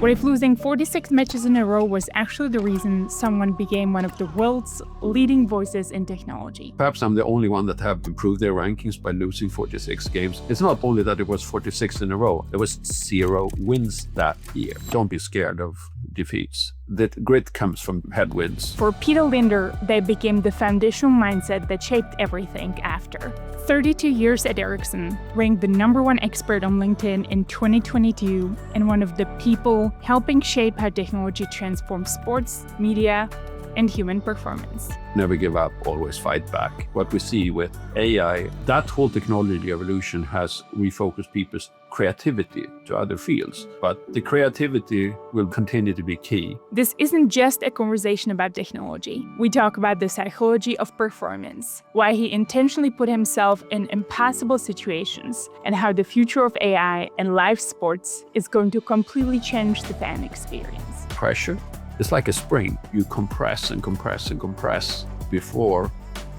What if losing 46 matches in a row was actually the reason someone became one of the world's leading voices in technology? Perhaps I'm the only one that have improved their rankings by losing 46 games. It's not only that it was 46 in a row, there was 0 wins that year. Don't be scared of defeats. That grit comes from headwinds. For Peter Linder, they became the foundational mindset that shaped everything after. 32 years at Ericsson, ranked the #1 expert on LinkedIn in 2022, and one of the people helping shape how technology transforms sports, media, and human performance. Never give up, always fight back. What we see with AI, that whole technology evolution has refocused people's creativity to other fields, but the creativity will continue to be key. This isn't just a conversation about technology. We talk about the psychology of performance, why he intentionally put himself in impossible situations, and how the future of AI and live sports is going to completely change the fan experience. Pressure. It's like a spring. You compress and compress and compress before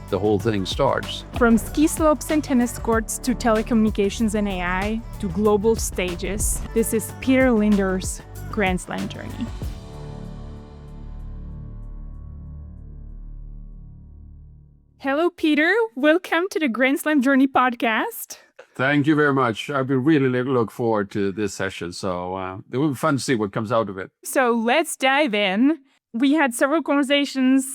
the whole thing starts. From ski slopes and tennis courts to telecommunications and AI to global stages, this is Peter Linder's Grand Slam journey. Hello, Peter. Welcome to the Grand Slam Journey podcast. Thank you very much. I've been really look forward to this session. So it will be fun to see what comes out of it. So let's dive in. We had several conversations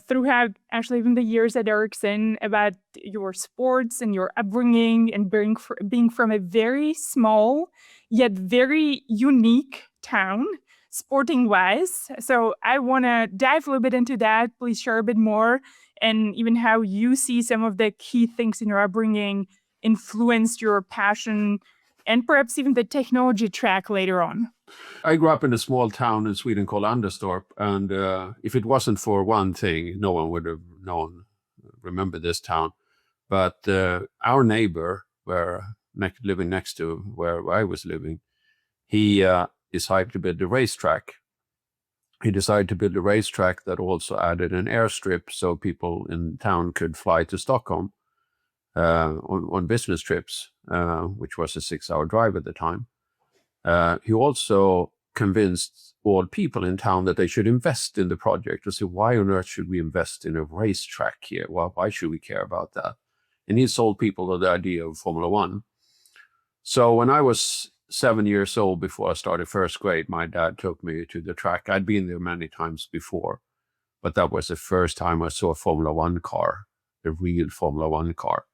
throughout actually even the years at Ericsson about your sports and your upbringing and being from a very small yet very unique town, sporting-wise. So I want to dive a little bit into that. Please share a bit more and even how you see some of the key things in your upbringing influenced your passion and perhaps even the technology track later on. I grew up in a small town in Sweden called Anderstorp, and if it wasn't for one thing, no one would have remember this town. But our neighbor, living next to where I was living, he decided to build a racetrack. He decided to build a racetrack that also added an airstrip so people in town could fly to Stockholm on business trips, which was a 6-hour drive at the time. He also convinced all people in town that they should invest in the project. To say, why on earth should we invest in a racetrack here? Well, why should we care about that? And he sold people the idea of Formula One. So when I was 7 years old, before I started first grade, my dad took me to the track. I'd been there many times before, but that was the first time I saw a Formula One car, a real Formula One car.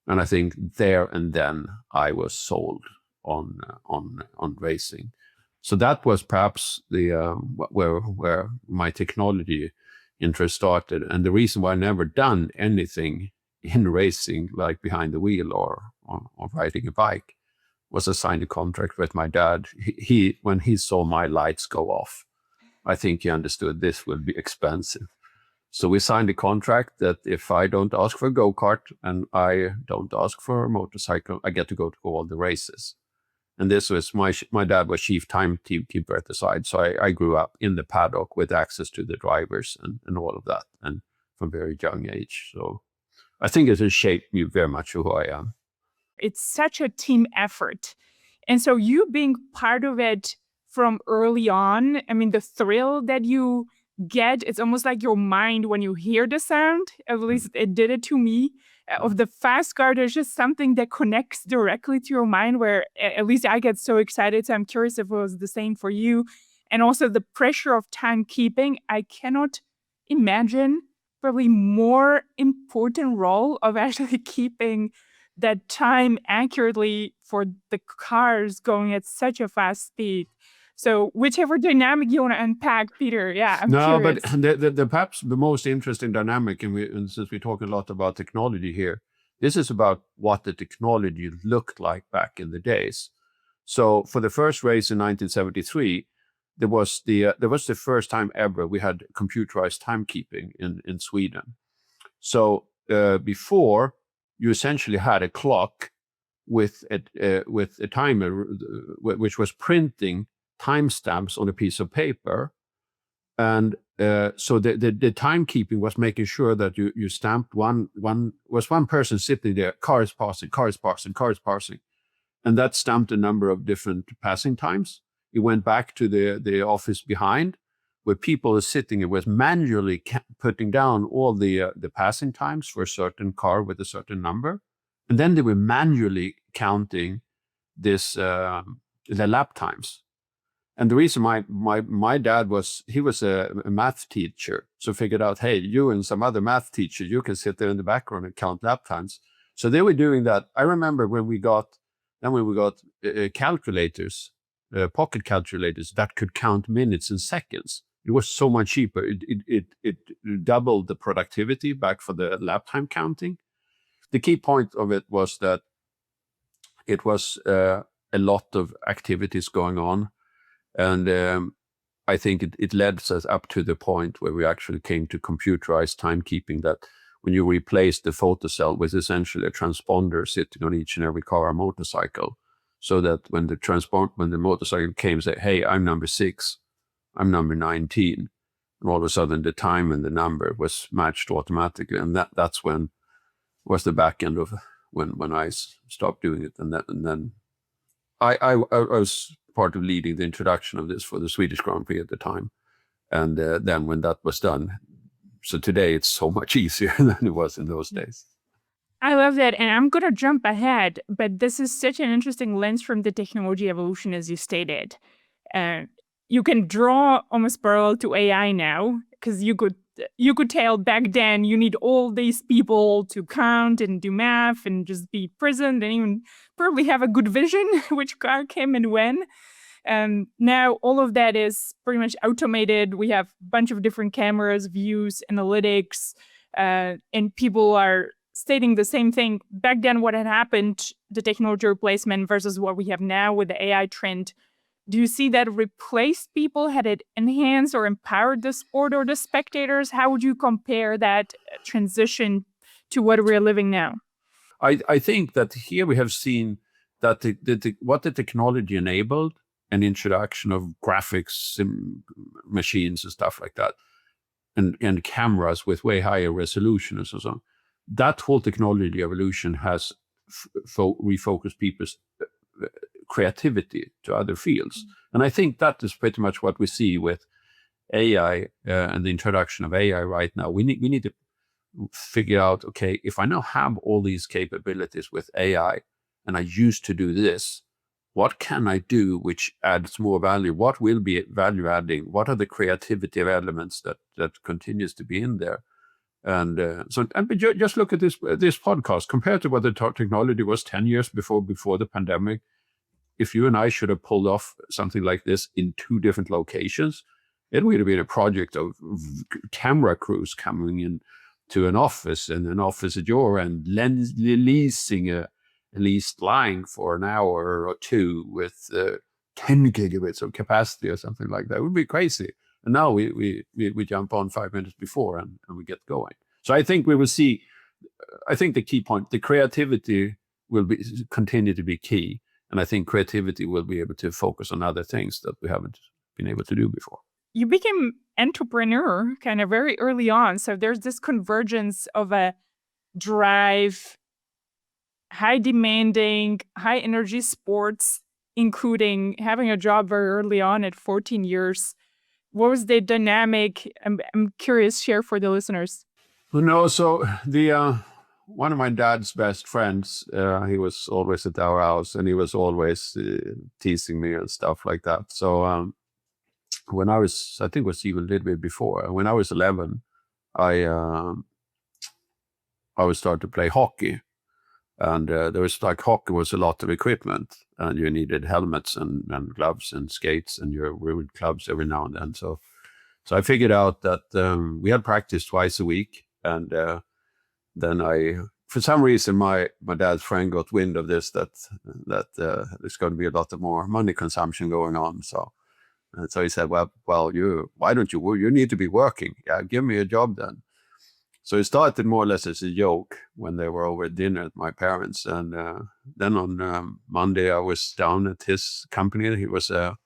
And I think there and then I was sold on racing. So that was perhaps the where my technology interest started. And the reason why I never done anything in racing, like behind the wheel or riding a bike, was I signed a contract with my dad. He when he saw my lights go off, I think he understood this would be expensive. So we signed a contract that if I don't ask for a go-kart and I don't ask for a motorcycle, I get to go to all the races. And this was my dad was chief timekeeper at the side. So I grew up in the paddock with access to the drivers and all of that, and from a very young age. So I think it has shaped me very much who I am. It's such a team effort. And so you being part of it from early on, I mean, the thrill that you get, it's almost like your mind when you hear the sound, at least it did it to me, of the fast car, there's just something that connects directly to your mind where at least I get so excited. So I'm curious if it was the same for you. And also the pressure of timekeeping. I cannot imagine probably more important role of actually keeping that time accurately for the cars going at such a fast speed. So whichever dynamic you want to unpack, Peter, I'm curious. But the perhaps the most interesting dynamic, and since we talk a lot about technology here, this is about what the technology looked like back in the days. So for the first race in 1973, there was the first time ever we had computerized timekeeping in Sweden. So before, you essentially had a clock with a timer which was printing timestamps on a piece of paper, and so the timekeeping was making sure that you stamped one person sitting there, cars passing, and that stamped a number of different passing times. it went back to the office behind, where people are sitting and was manually putting down all the passing times for a certain car with a certain number, and then they were manually counting the lap times. And the reason my dad was a math teacher, so figured out, hey, you and some other math teacher, you can sit there in the background and count lap times. So they were doing that. I remember when we got calculators, pocket calculators that could count minutes and seconds. It was so much cheaper. It doubled the productivity back for the lap time counting. The key point of it was that it was a lot of activities going on. And I think it led us up to the point where we actually came to computerized timekeeping, that when you replace the photocell with essentially a transponder sitting on each and every car or motorcycle, so that when the motorcycle came, say, hey, I'm number 6, I'm number 19, and all of a sudden the time and the number was matched automatically. And that's when was the back end of when I stopped doing it. And then I was part of leading the introduction of this for the Swedish Grand Prix at the time. And then when that was done, so today it's so much easier than it was in those days. I love that. And I'm going to jump ahead, but this is such an interesting lens from the technology evolution, as you stated. You can draw almost parallel to AI now, because you could tell back then you need all these people to count and do math and just be present and even probably have a good vision which car came and when. Now all of that is pretty much automated. We have a bunch of different cameras, views, analytics, and people are stating the same thing. Back then, what had happened, the technology replacement versus what we have now with the AI trend, do you see that replaced people? Had it enhanced or empowered the sport or the spectators? How would you compare that transition to what we're living now? I think that here we have seen that what the technology enabled, an introduction of graphics machines and stuff like that, and cameras with way higher resolution and so on. That whole technology evolution has refocused people's creativity to other fields. And I think that is pretty much what we see with AI and the introduction of AI right now. We need to figure out, okay, if I now have all these capabilities with AI and I used to do this, what can I do which adds more value? What will be value adding? What are the creativity elements that continues to be in there? And just look at this podcast compared to what the technology was 10 years before the pandemic. If you and I should have pulled off something like this in 2 different locations, it would have been a project of camera crews coming in to an office and an office at your end, leasing a leased line for an hour or 2 with 10 gigabits of capacity or something like that. It would be crazy. And now we jump on 5 minutes before and we get going. So I think we will see, I think the key point, the creativity will continue to be key. And I think creativity will be able to focus on other things that we haven't been able to do before. You became entrepreneur kind of very early on. So there's this convergence of a drive, high demanding, high energy sports, including having a job very early on at 14 years. What was the dynamic? I'm curious, share for the listeners. No, so the one of my dad's best friends, he was always at our house and he was always teasing me and stuff like that. So when I think it was even a little bit before, when I was 11, I was starting to play hockey. And there was hockey was a lot of equipment and you needed helmets and gloves and skates and you ruined clubs every now and then. So I figured out that we had practice twice a week. And then for some reason, my dad's friend got wind of this, that there's going to be a lot of more money consumption going on. So he said, well, why don't you need to be working? Yeah, give me a job then. So it started more or less as a joke when they were over at dinner at my parents. And then on Monday, I was down at his company. He was a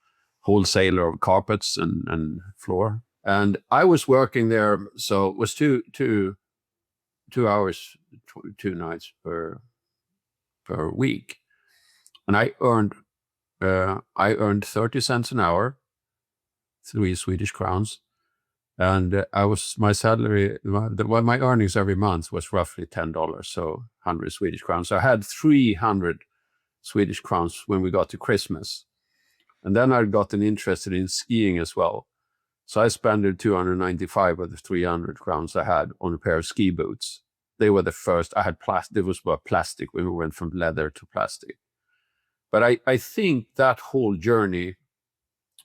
wholesaler of carpets and floor. And I was working there. So it was two hours, 2 nights per week. And I earned I earned 30 cents an hour, 3 Swedish crowns. And my salary, my earnings every month was roughly $10, so 100 Swedish crowns. So I had 300 Swedish crowns when we got to Christmas. And then I got interested in skiing as well. So I spent 295 of the 300 crowns I had on a pair of ski boots. They were the first. I had plastic. It was plastic when we went from leather to plastic. But I think that whole journey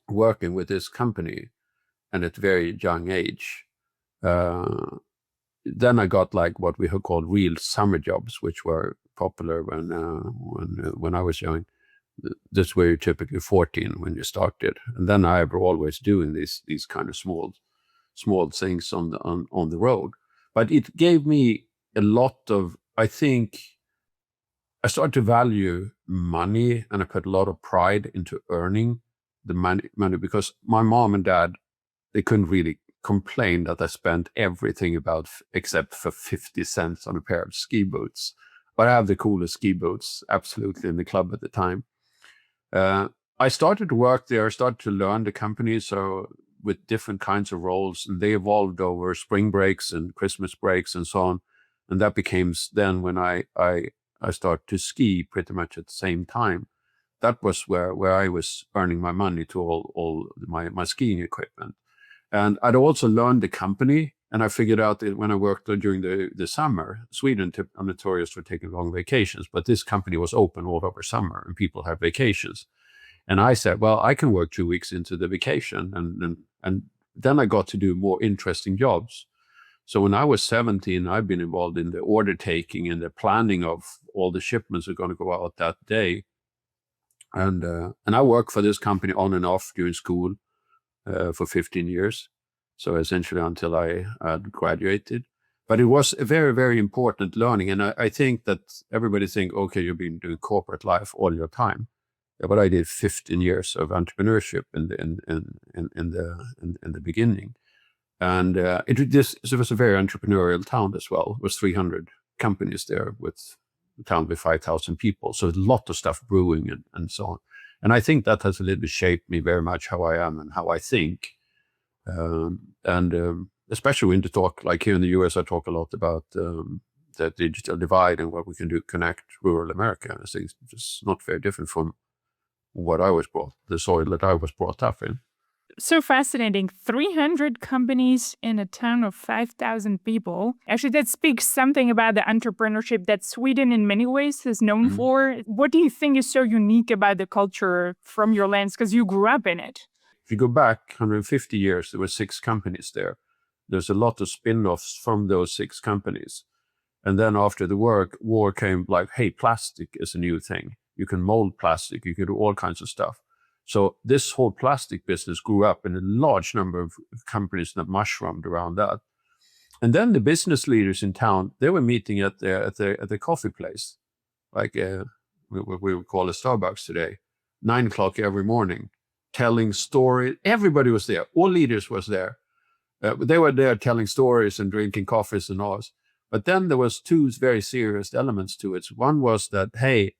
working with this company, and at a very young age, then I got like what we have called real summer jobs, which were popular when I was young. This were typically 14 when you started, and then I were always doing these kind of small things on the road. But it gave me a lot of, I think, I started to value money, and I put a lot of pride into earning the money because my mom and dad, they couldn't really complain that I spent everything except for 50 cents on a pair of ski boots. But I have the coolest ski boots, absolutely, in the club at the time. I started to work there, started to learn the company, so with different kinds of roles, and they evolved over spring breaks and Christmas breaks and so on. And that became then when I started to ski pretty much at the same time. That was where I was earning my money to all my skiing equipment. And I'd also learned the company, and I figured out that when I worked during the summer, Sweden are notorious for taking long vacations, but this company was open all over summer and people had vacations. And I said, well, I can work 2 weeks into the vacation. And then I got to do more interesting jobs. So when I was 17, I've been involved in the order taking and the planning of all the shipments that are going to go out that day. And I worked for this company on and off during school for 15 years. So essentially until I had graduated. But it was a very, very important learning. And I think that everybody think, okay, you've been doing corporate life all your time. Yeah, but I did 15 years of entrepreneurship in the beginning. And this was a very entrepreneurial town as well. It was 300 companies there, with a town with 5,000 people. So a lot of stuff brewing and so on. And I think that has a little bit shaped me very much how I am and how I think. Especially when you talk, like here in the US, I talk a lot about the digital divide and what we can do to connect rural America. I think it's not very different from the soil that I was brought up in. So fascinating. 300 companies in a town of 5,000 people. Actually, that speaks something about the entrepreneurship that Sweden in many ways is known for. What do you think is so unique about the culture from your lens? Because you grew up in it. If you go back 150 years, there were 6 companies there. There's a lot of spin-offs from those 6 companies. And then after the war came, like, hey, plastic is a new thing. You can mold plastic, you can do all kinds of stuff. So this whole plastic business grew up in a large number of companies that mushroomed around that. And then the business leaders in town, they were meeting at the coffee place, like what we would call a Starbucks today, 9 o'clock every morning, telling stories. Everybody was there. All leaders was there. They were there telling stories and drinking coffees and all. But then there was 2 very serious elements to it. One was that, hey,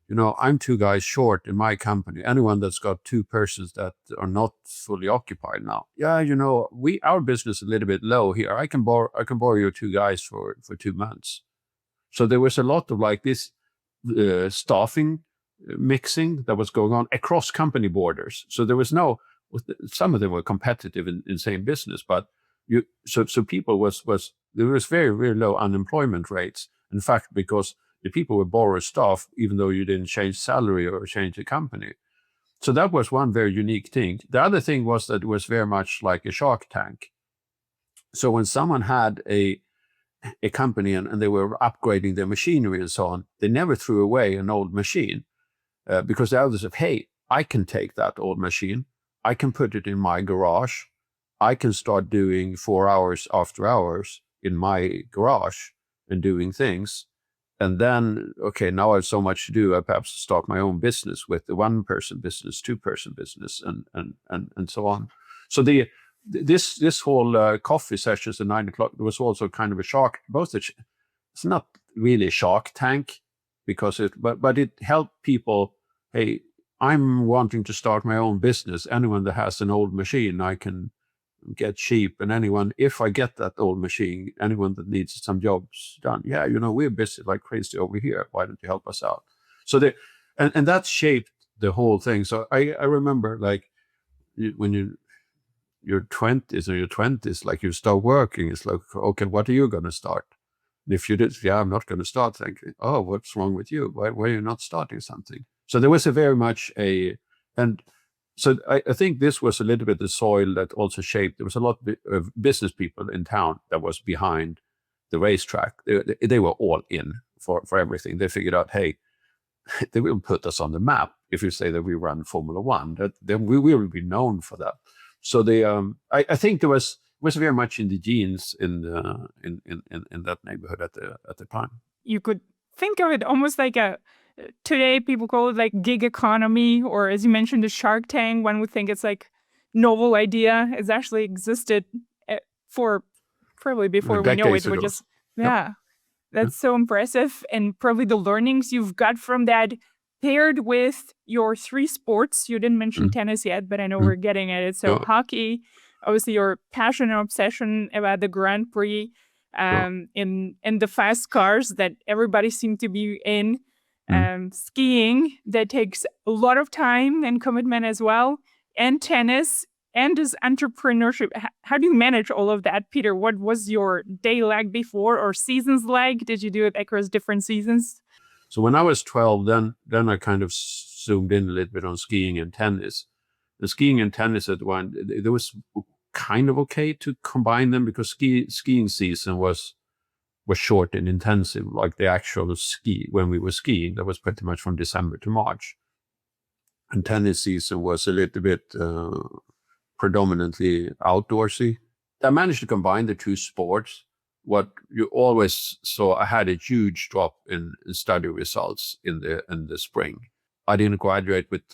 I'm 2 guys short in my company. Anyone that's got 2 persons that are not fully occupied now. Yeah, our business is a little bit low here. I can borrow you 2 guys for 2 months. So there was a lot of like this staffing mixing that was going on across company borders. So there was some of them were competitive in same business, but so people there was very, very low unemployment rates. In fact, because the people would borrow staff, even though you didn't change salary or change the company. So that was one very unique thing. The other thing was that it was very much like a shark tank. So when someone had a company and they were upgrading their machinery and so on, they never threw away an old machine because the others said, hey, I can take that old machine. I can put it in my garage. I can start doing 4 hours after hours in my garage and doing things. And then, okay, now I have so much to do. I perhaps start my own business with the 1-person business, 2-person business, and so on. So this whole coffee sessions at 9 o'clock was also kind of a shark. It's not really a shark tank because but it helped people. Hey, I'm wanting to start my own business. Anyone that has an old machine, I can get cheap. And anyone, if I get that old machine, anyone that needs some jobs done, yeah, we're busy like crazy over here. Why don't you help us out? So and that shaped the whole thing. So I remember like when your 20s or your 20s, like you start working, it's like, okay, what are you going to start? And if you did, yeah, I'm not going to start thinking, oh, what's wrong with you? Why are you not starting something? So there was a very much and so I think this was a little bit the soil that also shaped. There was a lot of business people in town that was behind the racetrack. They were all in for everything. They figured out, hey, they will put us on the map if you say that we run Formula One. Then we will be known for that. So I think there was very much in the genes in that neighborhood at the time. You could think of it almost like today people call it like gig economy, or as you mentioned, the Shark Tank. One would think it's like novel idea. It's actually existed for probably before we know it. Decades ago. Just that's so impressive, and probably the learnings you've got from that paired with your 3 sports. You didn't mention tennis yet, but I know we're getting at it. So hockey, obviously your passion and obsession about the Grand Prix, in the fast cars that everybody seemed to be in, skiing that takes a lot of time and commitment as well, and tennis, and this entrepreneurship. How do you manage all of that, Peter? What was your day like before, or seasons like? Did you do it across different seasons? So when I was 12, then I kind of zoomed in a little bit on skiing and tennis. The skiing and tennis at one, it was kind of okay to combine them because skiing season was short and intensive, like the actual ski when we were skiing. That was pretty much from December to March. And tennis season was a little bit predominantly outdoorsy. I managed to combine the 2 sports. What you always saw, I had a huge drop in study results in the spring. I didn't graduate with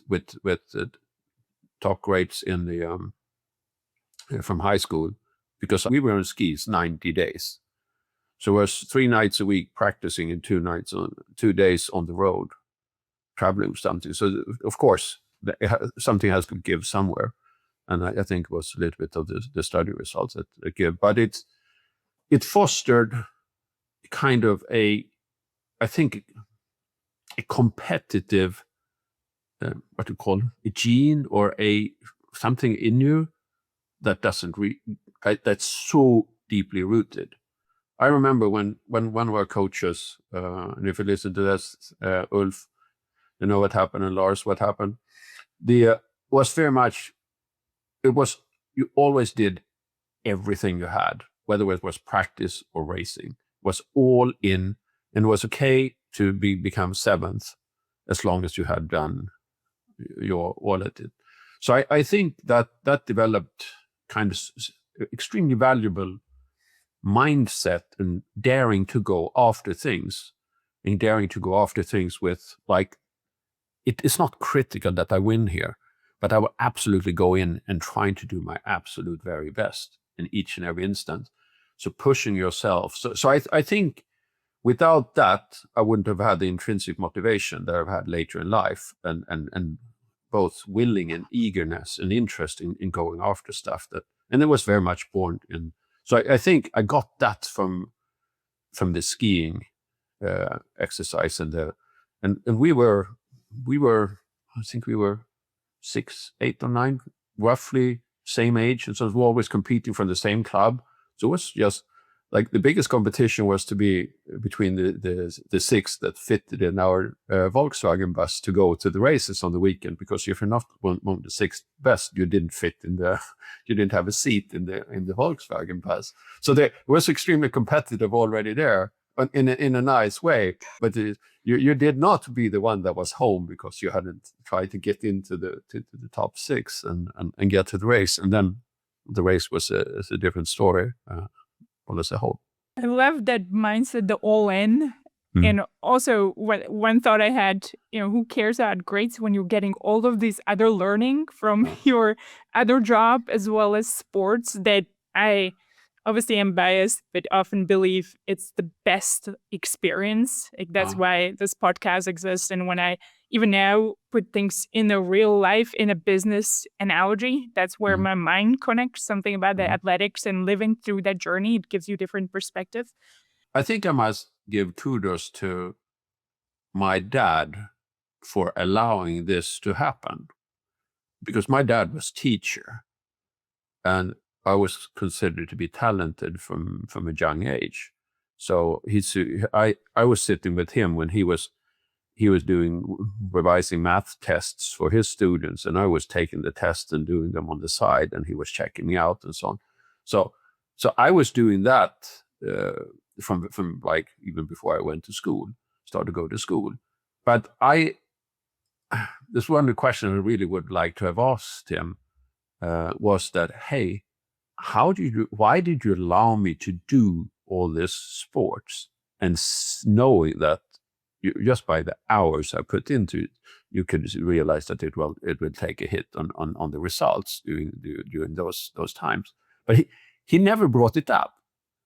top grades in the from high school because we were on skis 90 days. So it was 3 nights a week practicing and 2 days on the road, traveling with something. So of course, something has to give somewhere. And I think it was a little bit of the study results that give. But it fostered kind of I think, a competitive, what you call a gene or something in you that doesn't that's so deeply rooted. I remember when one of our coaches, and if you listen to this, Ulf, you know what happened, and Lars, what happened. Was very much. It was, you always did everything you had, whether it was practice or racing, was all in, and it was okay to become 7th as long as you had done your all at it. So I think that developed kind of extremely valuable mindset and daring to go after things, with like, it's not critical that I win here, but I will absolutely go in and try to do my absolute very best in each and every instance. So pushing yourself. So I think without that, I wouldn't have had the intrinsic motivation that I've had later in life, and both willing and eagerness and interest in going after stuff and it was very much born in. So I think I got that from the skiing exercise and we were, I think we were 6, 8 or 9, roughly same age. And so we were always competing from the same club. So it was just like the biggest competition was to be between the 6 that fitted in our Volkswagen bus to go to the races on the weekend. Because if you're not one of the 6 best, you didn't fit you didn't have a seat in the Volkswagen bus. So it was extremely competitive already there, in a nice way. But you did not be the one that was home because you hadn't tried to get into the top 6 and get to the race. And then the race was a different story. All as a whole. I love that mindset, the all in. And also one thought I had, who cares about grades when you're getting all of these other learning from your other job as well as sports, that I obviously am biased, but often believe it's the best experience. Like that's why this podcast exists. And when I even now put things in a real life, in a business analogy. That's where Mhm. my mind connects, something about the Mhm. athletics and living through that journey. It gives you different perspective. I think I must give kudos to my dad for allowing this to happen, because my dad was teacher, and I was considered to be talented from a young age. So I was sitting with him when he was doing revising math tests for his students, and I was taking the tests and doing them on the side, and he was checking me out and so on. So so I was doing that from like even before I went to school, started to go to school. But this one question I really would like to have asked him was that, hey, why did you allow me to do all this sports, and knowing that just by the hours I put into it, you could realize that it will take a hit on the results during those times. But he never brought it up,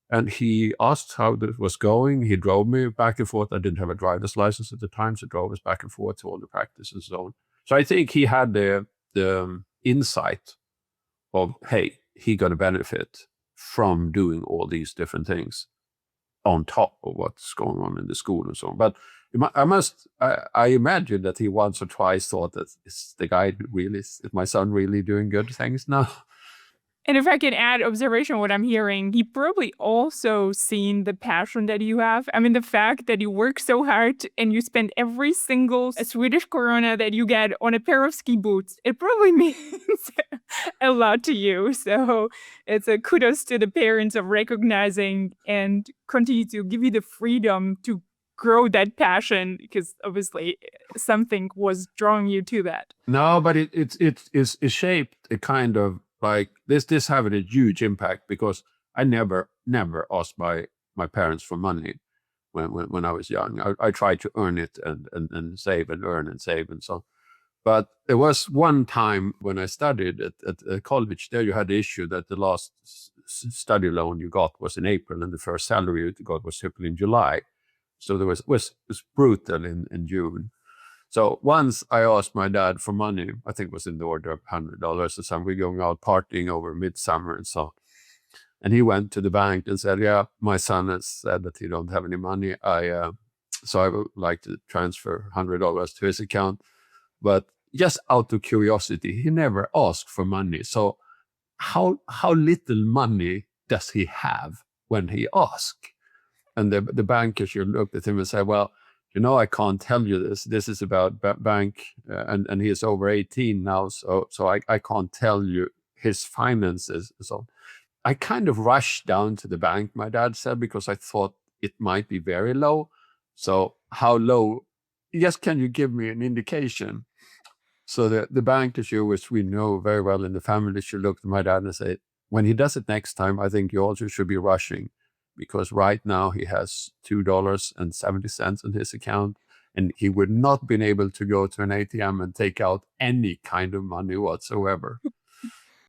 and he asked how this was going. He drove me back and forth. I didn't have a driver's license at the time, so drove us back and forth to all the practices and so on. So I think he had the insight of, hey, he got a benefit from doing all these different things on top of what's going on in the school and so on. But I imagine that he once or twice thought that, is my son really doing good things now? And if I can add observation, what I'm hearing, he probably also seen the passion that you have. I mean, the fact that you work so hard and you spend every single Swedish krona that you get on a pair of ski boots, it probably means a lot to you. So it's a kudos to the parents of recognizing and continue to give you the freedom to grow that passion, because obviously something was drawing you to that. No, but it shaped a kind of like this having a huge impact, because I never asked my parents for money when I was young. I tried to earn it and save and earn and save and so. But there was one time when I studied at college. There you had the issue that the last study loan you got was in April, and the first salary you got was typically in July. So there was brutal in June. So once I asked my dad for money. I think it was in the order of $100 or something. We're going out partying over midsummer and so. And he went to the bank and said, "Yeah, my son has said that he don't have any money. So I would like to transfer $100 to his account." But just out of curiosity, he never asked for money. So how little money does he have when he asks? And the banker should looked at him and said, "Well, I can't tell you this. This is about bank, and he is over 18 now, so I can't tell you his finances." So I kind of rushed down to the bank, my dad said, because I thought it might be very low. So how low? Yes, can you give me an indication? So the bank issue, which we know very well in the family, should look at my dad and say, "When he does it next time, I think you also should be rushing, because right now he has $2.70 in his account, and he would not been able to go to an ATM and take out any kind of money whatsoever."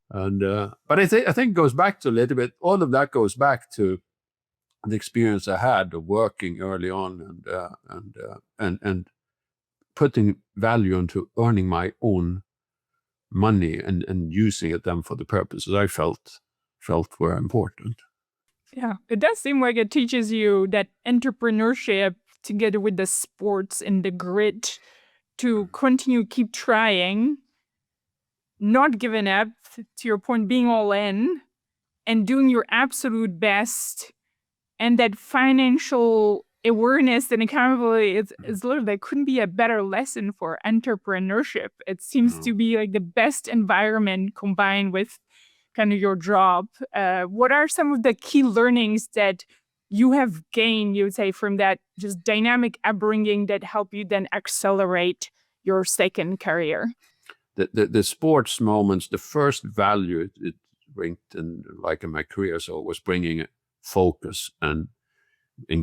And but I think it goes back to a little bit. All of that goes back to the experience I had of working early on, and putting value into earning my own money, and using it then for the purposes I felt were important. Yeah, it does seem like it teaches you that entrepreneurship together with the sports and the grit to continue, keep trying, not giving up, to your point, being all in and doing your absolute best. And that financial awareness and accountability is literally, there couldn't be a better lesson for entrepreneurship. It seems No. to be like the best environment combined with kind of your job. What are some of the key learnings that you have gained, you would say, from that just dynamic upbringing that help you then accelerate your second career? The sports moments, the first value it brought in, like in my career, so it was bringing focus and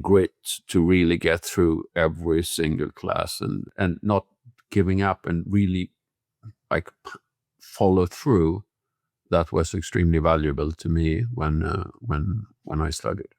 grit to really get through every single class, and not giving up, and really like follow through. That was extremely valuable to me when I studied.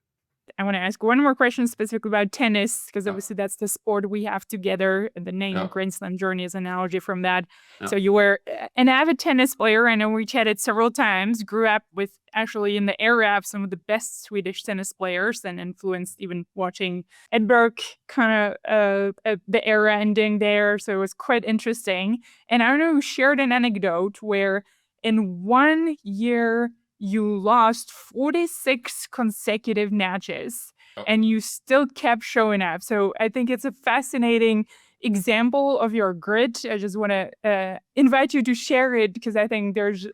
I want to ask one more question specifically about tennis, because obviously that's the sport we have together, and the name Grand Slam journey is an analogy from that. So you were an avid tennis player. I know we chatted several times, grew up with actually in the era of some of the best Swedish tennis players, and influenced even watching Edberg, kind of the era ending there. So it was quite interesting. And I know you shared an anecdote where in 1 year, you lost 46 consecutive matches and you still kept showing up. So I think it's a fascinating example of your grit. I just want to invite you to share it, because I think there's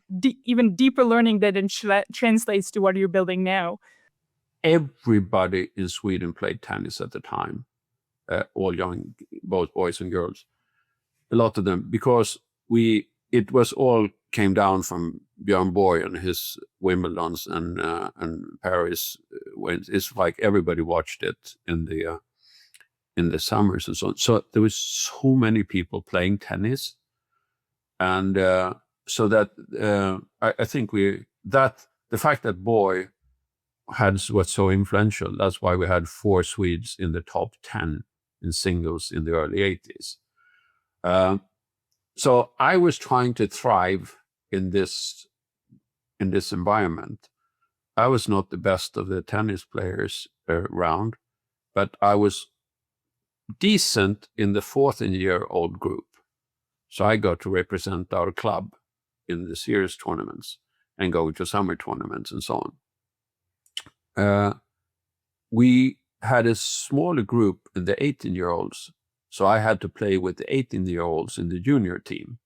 even deeper learning that it translates to what you're building now. Everybody in Sweden played tennis at the time, all young, both boys and girls. A lot of them, because it was all came down from Björn Borg and his Wimbledons and Paris. When it's like everybody watched it in the summers and so on. So there was so many people playing tennis, and so that I think the fact that Borg was so influential. That's why we had 4 Swedes in the top 10 in singles in the early 80s. So I was trying to thrive in this environment. I was not the best of the tennis players around, but I was decent in the 14-year-old group. So I got to represent our club in the serious tournaments and go to summer tournaments and so on. We had a smaller group in the 18-year-olds. So I had to play with the 18-year-olds in the junior team.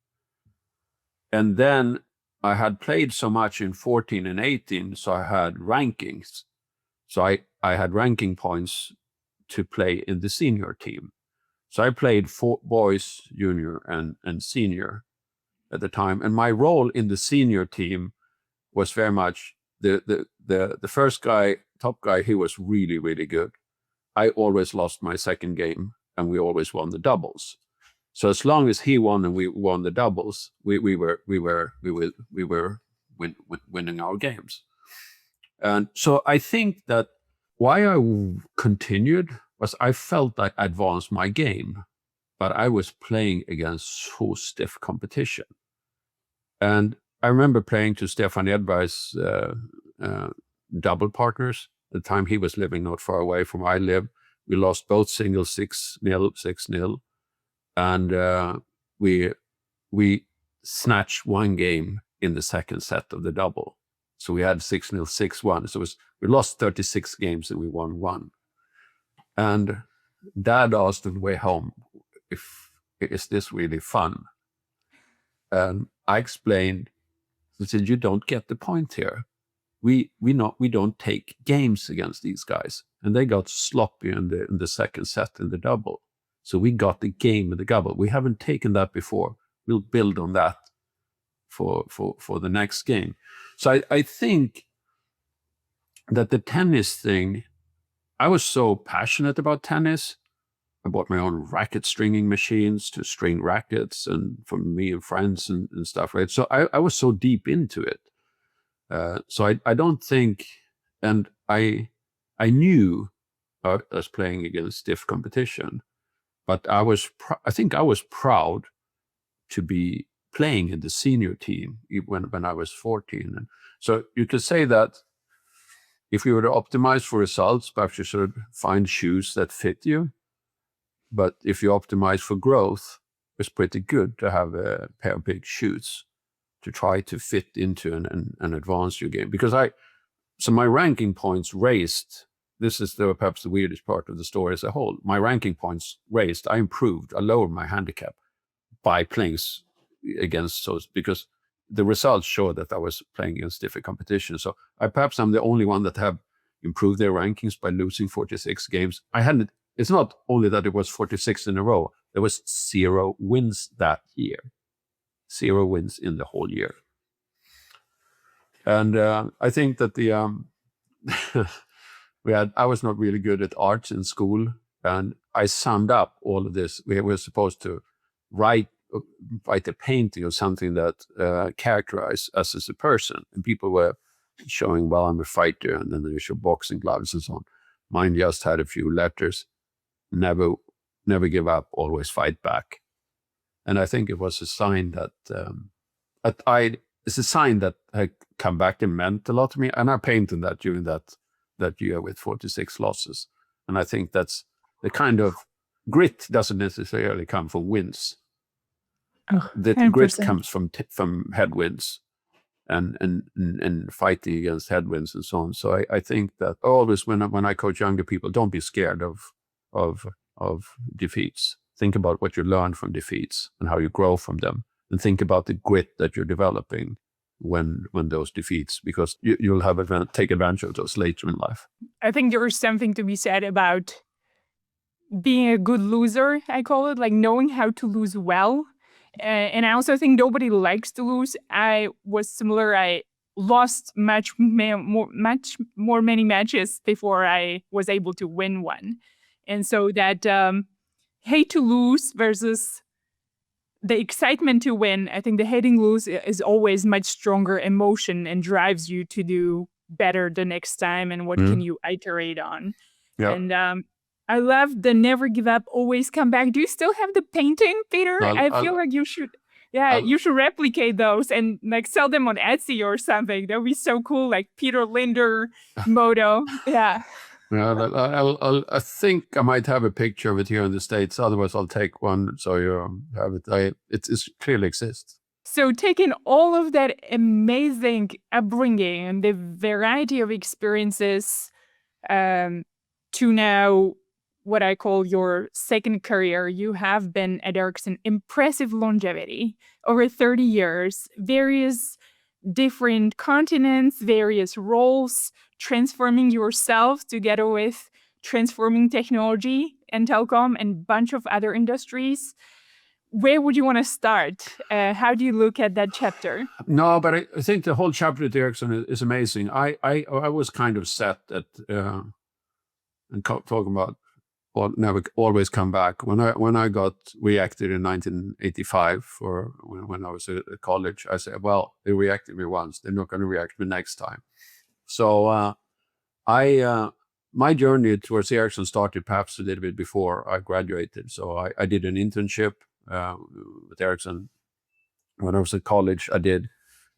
And then I had played so much in 14 and 18, so I had rankings. So I had ranking points to play in the senior team. So I played 4 boys, junior and senior at the time. And my role in the senior team was very much the first guy, top guy, he was really, really good. I always lost my second game, and we always won the doubles. So as long as he won and we won the doubles, we were winning our games. And so I think that why I continued was I felt I advanced my game, but I was playing against so stiff competition. And I remember playing to Stefan Edberg's double partners. At the time he was living not far away from where I lived. We lost both singles 6-0, 6-0. And we snatched one game in the second set of the double. So we had 6-0, 6-1. So we lost 36 games and we won 1. And Dad asked on the way home, is this really fun? And I explained, I said, you don't get the point here. We don't take games against these guys. And they got sloppy in the second set in the double. So we got the game in the double. We haven't taken that before. We'll build on that for the next game. So I think that the tennis thing, I was so passionate about tennis. I bought my own racket stringing machines to string rackets, and for me and friends and stuff, right? So I was so deep into it. So I don't think, and I knew I was playing against stiff competition, but I think I was proud to be playing in the senior team when I was 14. And so you could say that if you were to optimize for results, perhaps you should find shoes that fit you. But if you optimize for growth, it's pretty good to have a pair of big shoes to try to fit into and advance your game. Because so my ranking points raised. This is perhaps the weirdest part of the story as a whole. My ranking points raised. I improved. I lowered my handicap by playing against those, because the results show that I was playing against different competition. So perhaps I'm the only one that have improved their rankings by losing 46 games. It's not only that it was 46 in a row. There was 0 wins that year. 0 wins in the whole year. And I think that I was not really good at arts in school, and I summed up all of this. We were supposed to write a painting of something that characterized us as a person, and people were showing, well, I'm a fighter, and then they show boxing gloves and so on. Mine just had a few letters. Never give up, always fight back. And I think it was a sign that it's a sign that had come back and meant a lot to me. And I painted that during that year with 46 losses. And I think that's the kind of grit doesn't necessarily come from wins. Oh, The 100%. grit comes from headwinds and fighting against headwinds and so on. So I think that always when I coach younger people, don't be scared of defeats. Think about what you learn from defeats and how you grow from them, and think about the grit that you're developing when those defeats, because you'll have take advantage of those later in life. I think there's something to be said about being a good loser, I call it, like knowing how to lose well. And I also think nobody likes to lose. I was similar. I lost many matches before I was able to win one. And so that hate to lose versus the excitement to win, I think the hating lose is always much stronger emotion and drives you to do better the next time and what can you iterate on. Yeah. And I love the never give up, always come back. Do you still have the painting, Peter? I feel like you should, you should replicate those and like sell them on Etsy or something. That would be so cool, like Peter Linder motto. Yeah. Yeah, I think I might have a picture of it here in the States. Otherwise, I'll take one so you have it. It clearly exists. So taking all of that amazing upbringing and the variety of experiences to now what I call your second career, you have been at Ericsson, impressive longevity, over 30 years, various different continents, various roles, transforming yourself together with transforming technology and telecom and a bunch of other industries. Where would you want to start? How do you look at that chapter? No, but I think the whole chapter at Ericsson is amazing. I was kind of set at and talking about never always come back. When I got reacted in 1985 for when I was at college, I said, well, they reacted me once, they're not going to react me next time. So my journey towards Ericsson started perhaps a little bit before I graduated. So I did an internship with Ericsson. When I was at college, I did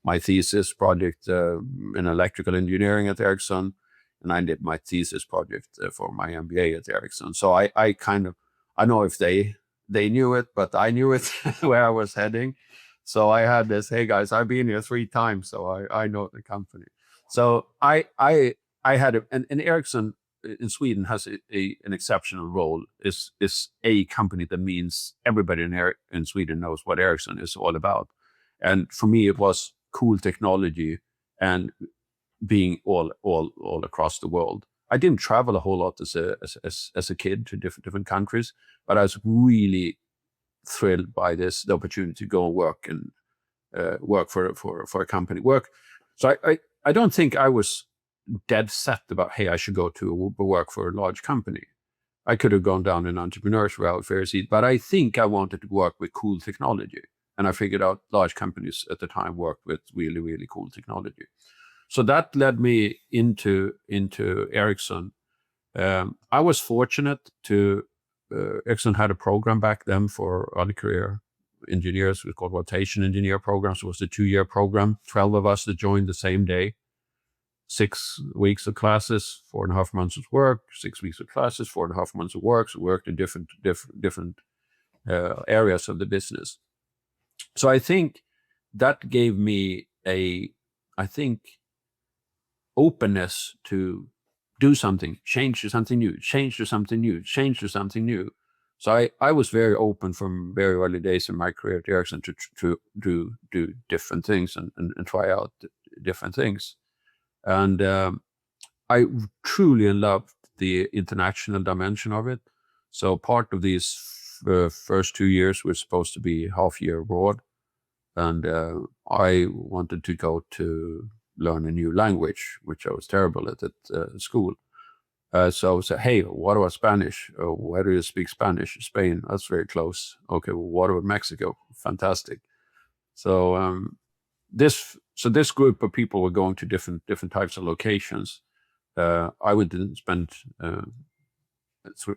my thesis project in electrical engineering at Ericsson. And I did my thesis project for my MBA at Ericsson. So I know if they knew it, but I knew it where I was heading. So I had this, hey guys, I've been here 3 times, so I know the company. So I had and Ericsson in Sweden has an exceptional role. Is a company that means everybody in Sweden knows what Ericsson is all about. And for me, it was cool technology and being all across the world. I didn't travel a whole lot as a kid to different countries, but I was really thrilled by the opportunity to go and work for a company. So I don't think I was dead set about, hey, I should go to work for a large company. I could have gone down an entrepreneurship route, but I think I wanted to work with cool technology. And I figured out large companies at the time worked with really, really cool technology. So that led me into Ericsson. I was fortunate to, Ericsson had a program back then for early career engineers. It was called Rotation Engineer Program. So it was a 2-year program, 12 of us that joined the same day. 6 weeks of classes, 4.5 months of work, 6 weeks of classes, 4.5 months of work. So we worked in different areas of the business. So I think that gave me openness to do something, change to something new, change to something new, change to something new. So I was very open from very early days in my career at Ericsson to do different things and try out different things. And I truly loved the international dimension of it. So part of these first 2 years were supposed to be half year abroad. And I wanted to go to learn a new language, which I was terrible at school. So I said, hey, what about Spanish? Where do you speak Spanish? Spain, that's very close. Okay, well, what about Mexico? Fantastic. So this group of people were going to different types of locations. I went and spent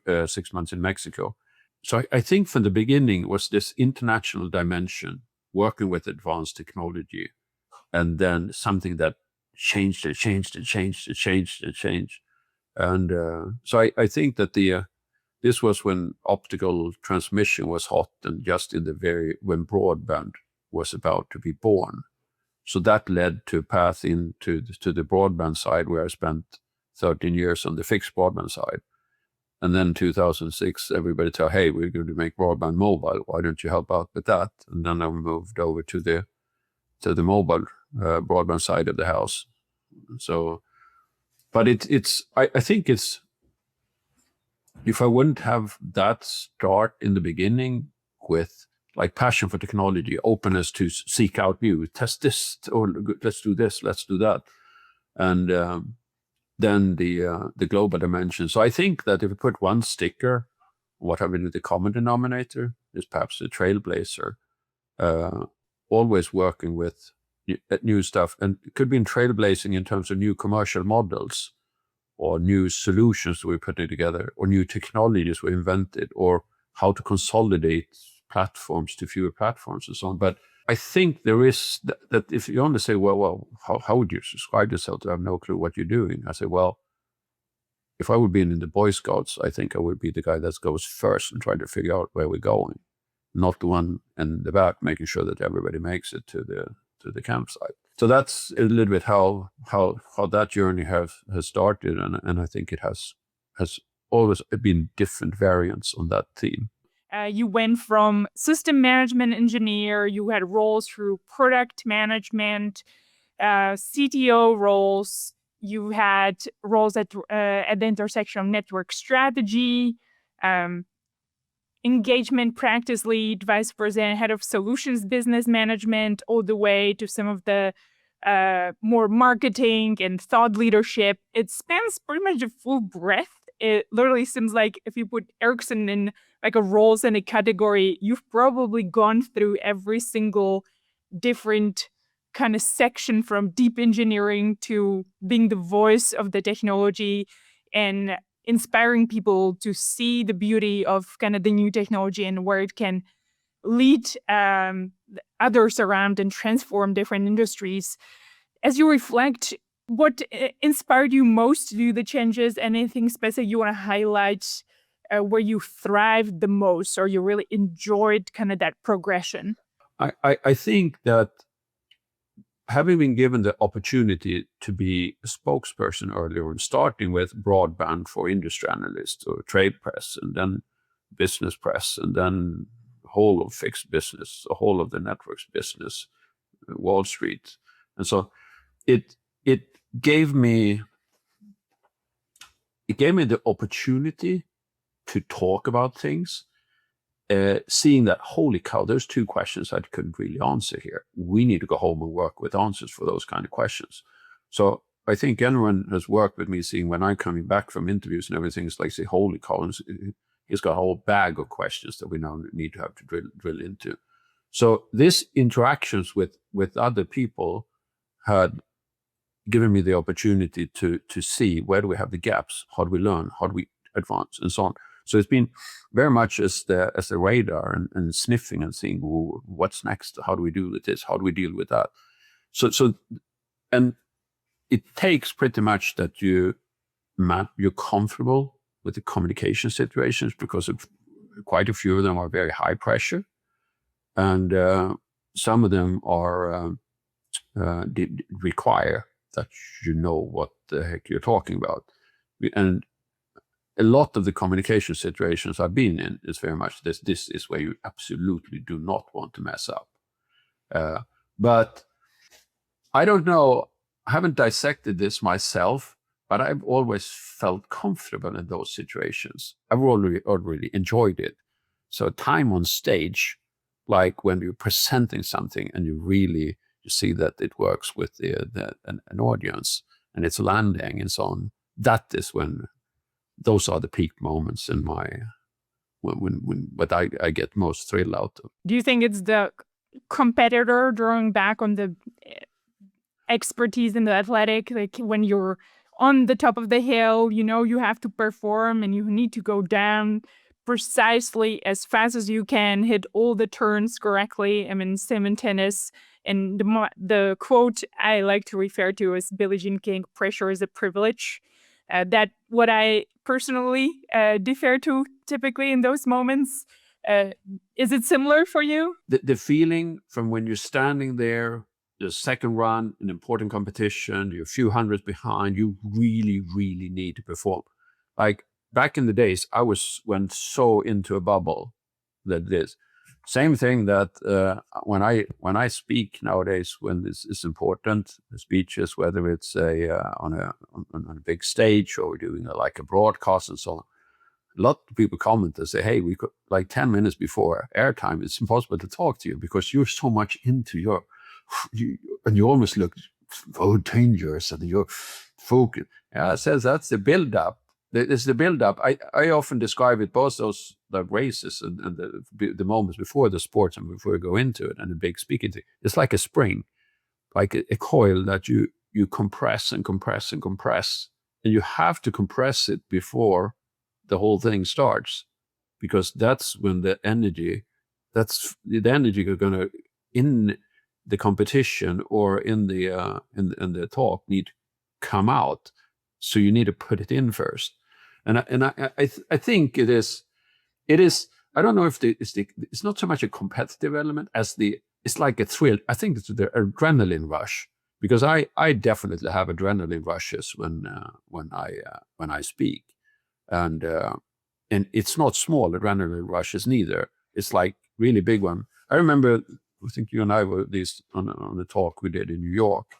6 months in Mexico. So I think from the beginning was this international dimension, working with advanced technology, and then something that changed. And so I think that this was when optical transmission was hot, and just when broadband was about to be born. So that led to a path to the broadband side, where I spent 13 years on the fixed broadband side. And then 2006, everybody said, hey, we're going to make broadband mobile. Why don't you help out with that? And then I moved over to the mobile broadband side of the house. So, but I think it's, if I wouldn't have that start in the beginning with like passion for technology, openness to seek out new, test this, or let's do this, let's do that. And then the global dimension. So I think that if you put one sticker, what have been the common denominator is perhaps the trailblazer, always working with new stuff. And it could be in trailblazing in terms of new commercial models, or new solutions we're putting together, or new technologies we invented, or how to consolidate platforms to fewer platforms and so on. But I think there is that if you only say, well, how would you describe yourself? I have no clue what you're doing. I say, well, if I would be in the Boy Scouts, I think I would be the guy that goes first and try to figure out where we're going, not the one in the back making sure that everybody makes it to the campsite. So that's a little bit how that journey has started, and I think it has always been different variants on that theme. You went from system management engineer, you had roles through product management, CTO roles, you had roles at the intersection of network strategy, engagement practice lead, vice president, head of solutions business management, all the way to some of the more marketing and thought leadership. It spans pretty much the full breadth. It literally seems like if you put Ericsson in like a roles in a category, you've probably gone through every single different kind of section, from deep engineering to being the voice of the technology and inspiring people to see the beauty of kind of the new technology and where it can lead others around and transform different industries. As you reflect, what inspired you most to do the changes? Anything specific you want to highlight where you thrived the most, or you really enjoyed kind of that progression? I think that having been given the opportunity to be a spokesperson earlier on, starting with broadband for industry analysts or trade press, and then business press, and then whole of fixed business, the whole of the networks business, Wall Street. And so it gave me the opportunity to talk about things, seeing that, holy cow, there's two questions I couldn't really answer here. We need to go home and work with answers for those kind of questions. So I think anyone has worked with me, seeing when I'm coming back from interviews and everything, it's like, say, holy cow, he's got a whole bag of questions that we now need to have to drill into. So this interactions with other people had given me the opportunity to see where do we have the gaps, how do we learn, how do we advance, and so on. So it's been very much as the radar and sniffing and seeing, what's next, how do we do with this, how do we deal with that. So and it takes pretty much that you're comfortable with the communication situations, because quite a few of them are very high pressure, and some of them are require that you know what the heck you're talking about. And a lot of the communication situations I've been in is very much this is where you absolutely do not want to mess up. But I don't know, I haven't dissected this myself, but I've always felt comfortable in those situations. I've already enjoyed it. So time on stage, like when you're presenting something and you see that it works with an audience and it's landing and so on, that is when those are the peak moments in my, what I get most thrill out of. Do you think it's the competitor drawing back on the expertise in the athletic, like when you're on the top of the hill, you have to perform and you need to go down precisely as fast as you can, hit all the turns correctly. I mean, same in tennis. And the quote I like to refer to is Billie Jean King, "Pressure is a privilege." That what I personally defer to typically in those moments. Is it similar for you? The feeling from when you're standing there, the second run, an important competition, you're a few hundreds behind, you really, really need to perform. Like back in the days, went so into a bubble that this. Same thing that when I speak nowadays, when this is important, the speeches, whether it's on a big stage or we're doing like a broadcast and so on, a lot of people comment and say, "Hey, we could like 10 minutes before airtime, it's impossible to talk to you because you're so much into and you almost look so dangerous and you're focused." Yeah, it says that's the build-up. It's the build-up. I often describe it, both those the races and the moments before the sports and before we go into it and the big speaking thing. It's like a spring, like a coil that you compress and compress and compress, and you have to compress it before the whole thing starts, because that's when the energy you're gonna in the competition or in the talk need to come out. So you need to put it in first. And I think it is. I don't know if it's not so much a competitive element as it's like a thrill. I think it's the adrenaline rush, because I definitely have adrenaline rushes when I speak, and it's not small adrenaline rushes neither. It's like really big one. I remember, I think you and I were on the talk we did in New York.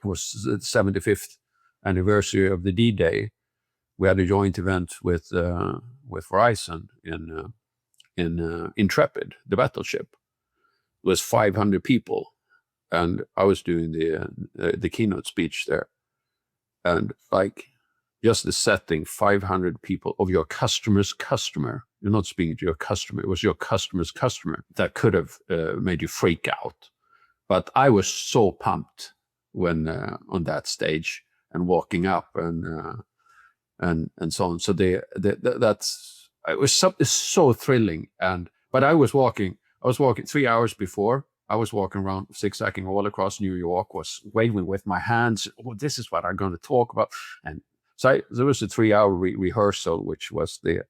It was the 75th anniversary of the D-Day. We had a joint event with Verizon in Intrepid, the battleship. It was 500 people, and I was doing the keynote speech there. And like just the setting, 500 people of your customer's customer. You're not speaking to your customer. It was your customer's customer that could have made you freak out. But I was so pumped when on that stage and walking up and so on. So it's so thrilling. But I was walking 3 hours before. I was walking around, zigzagging all across New York, was waving with my hands. Oh, this is what I'm going to talk about. And so there was a 3-hour rehearsal, which was the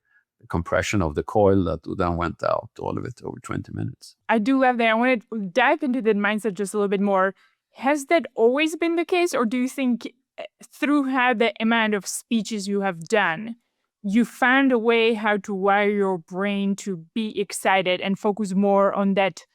compression of the coil that then went out, all of it over 20 minutes. I do love that. I want to dive into that mindset just a little bit more. Has that always been the case, or do you think through the amount of speeches you have done, you found a way how to wire your brain to be excited and focus more on that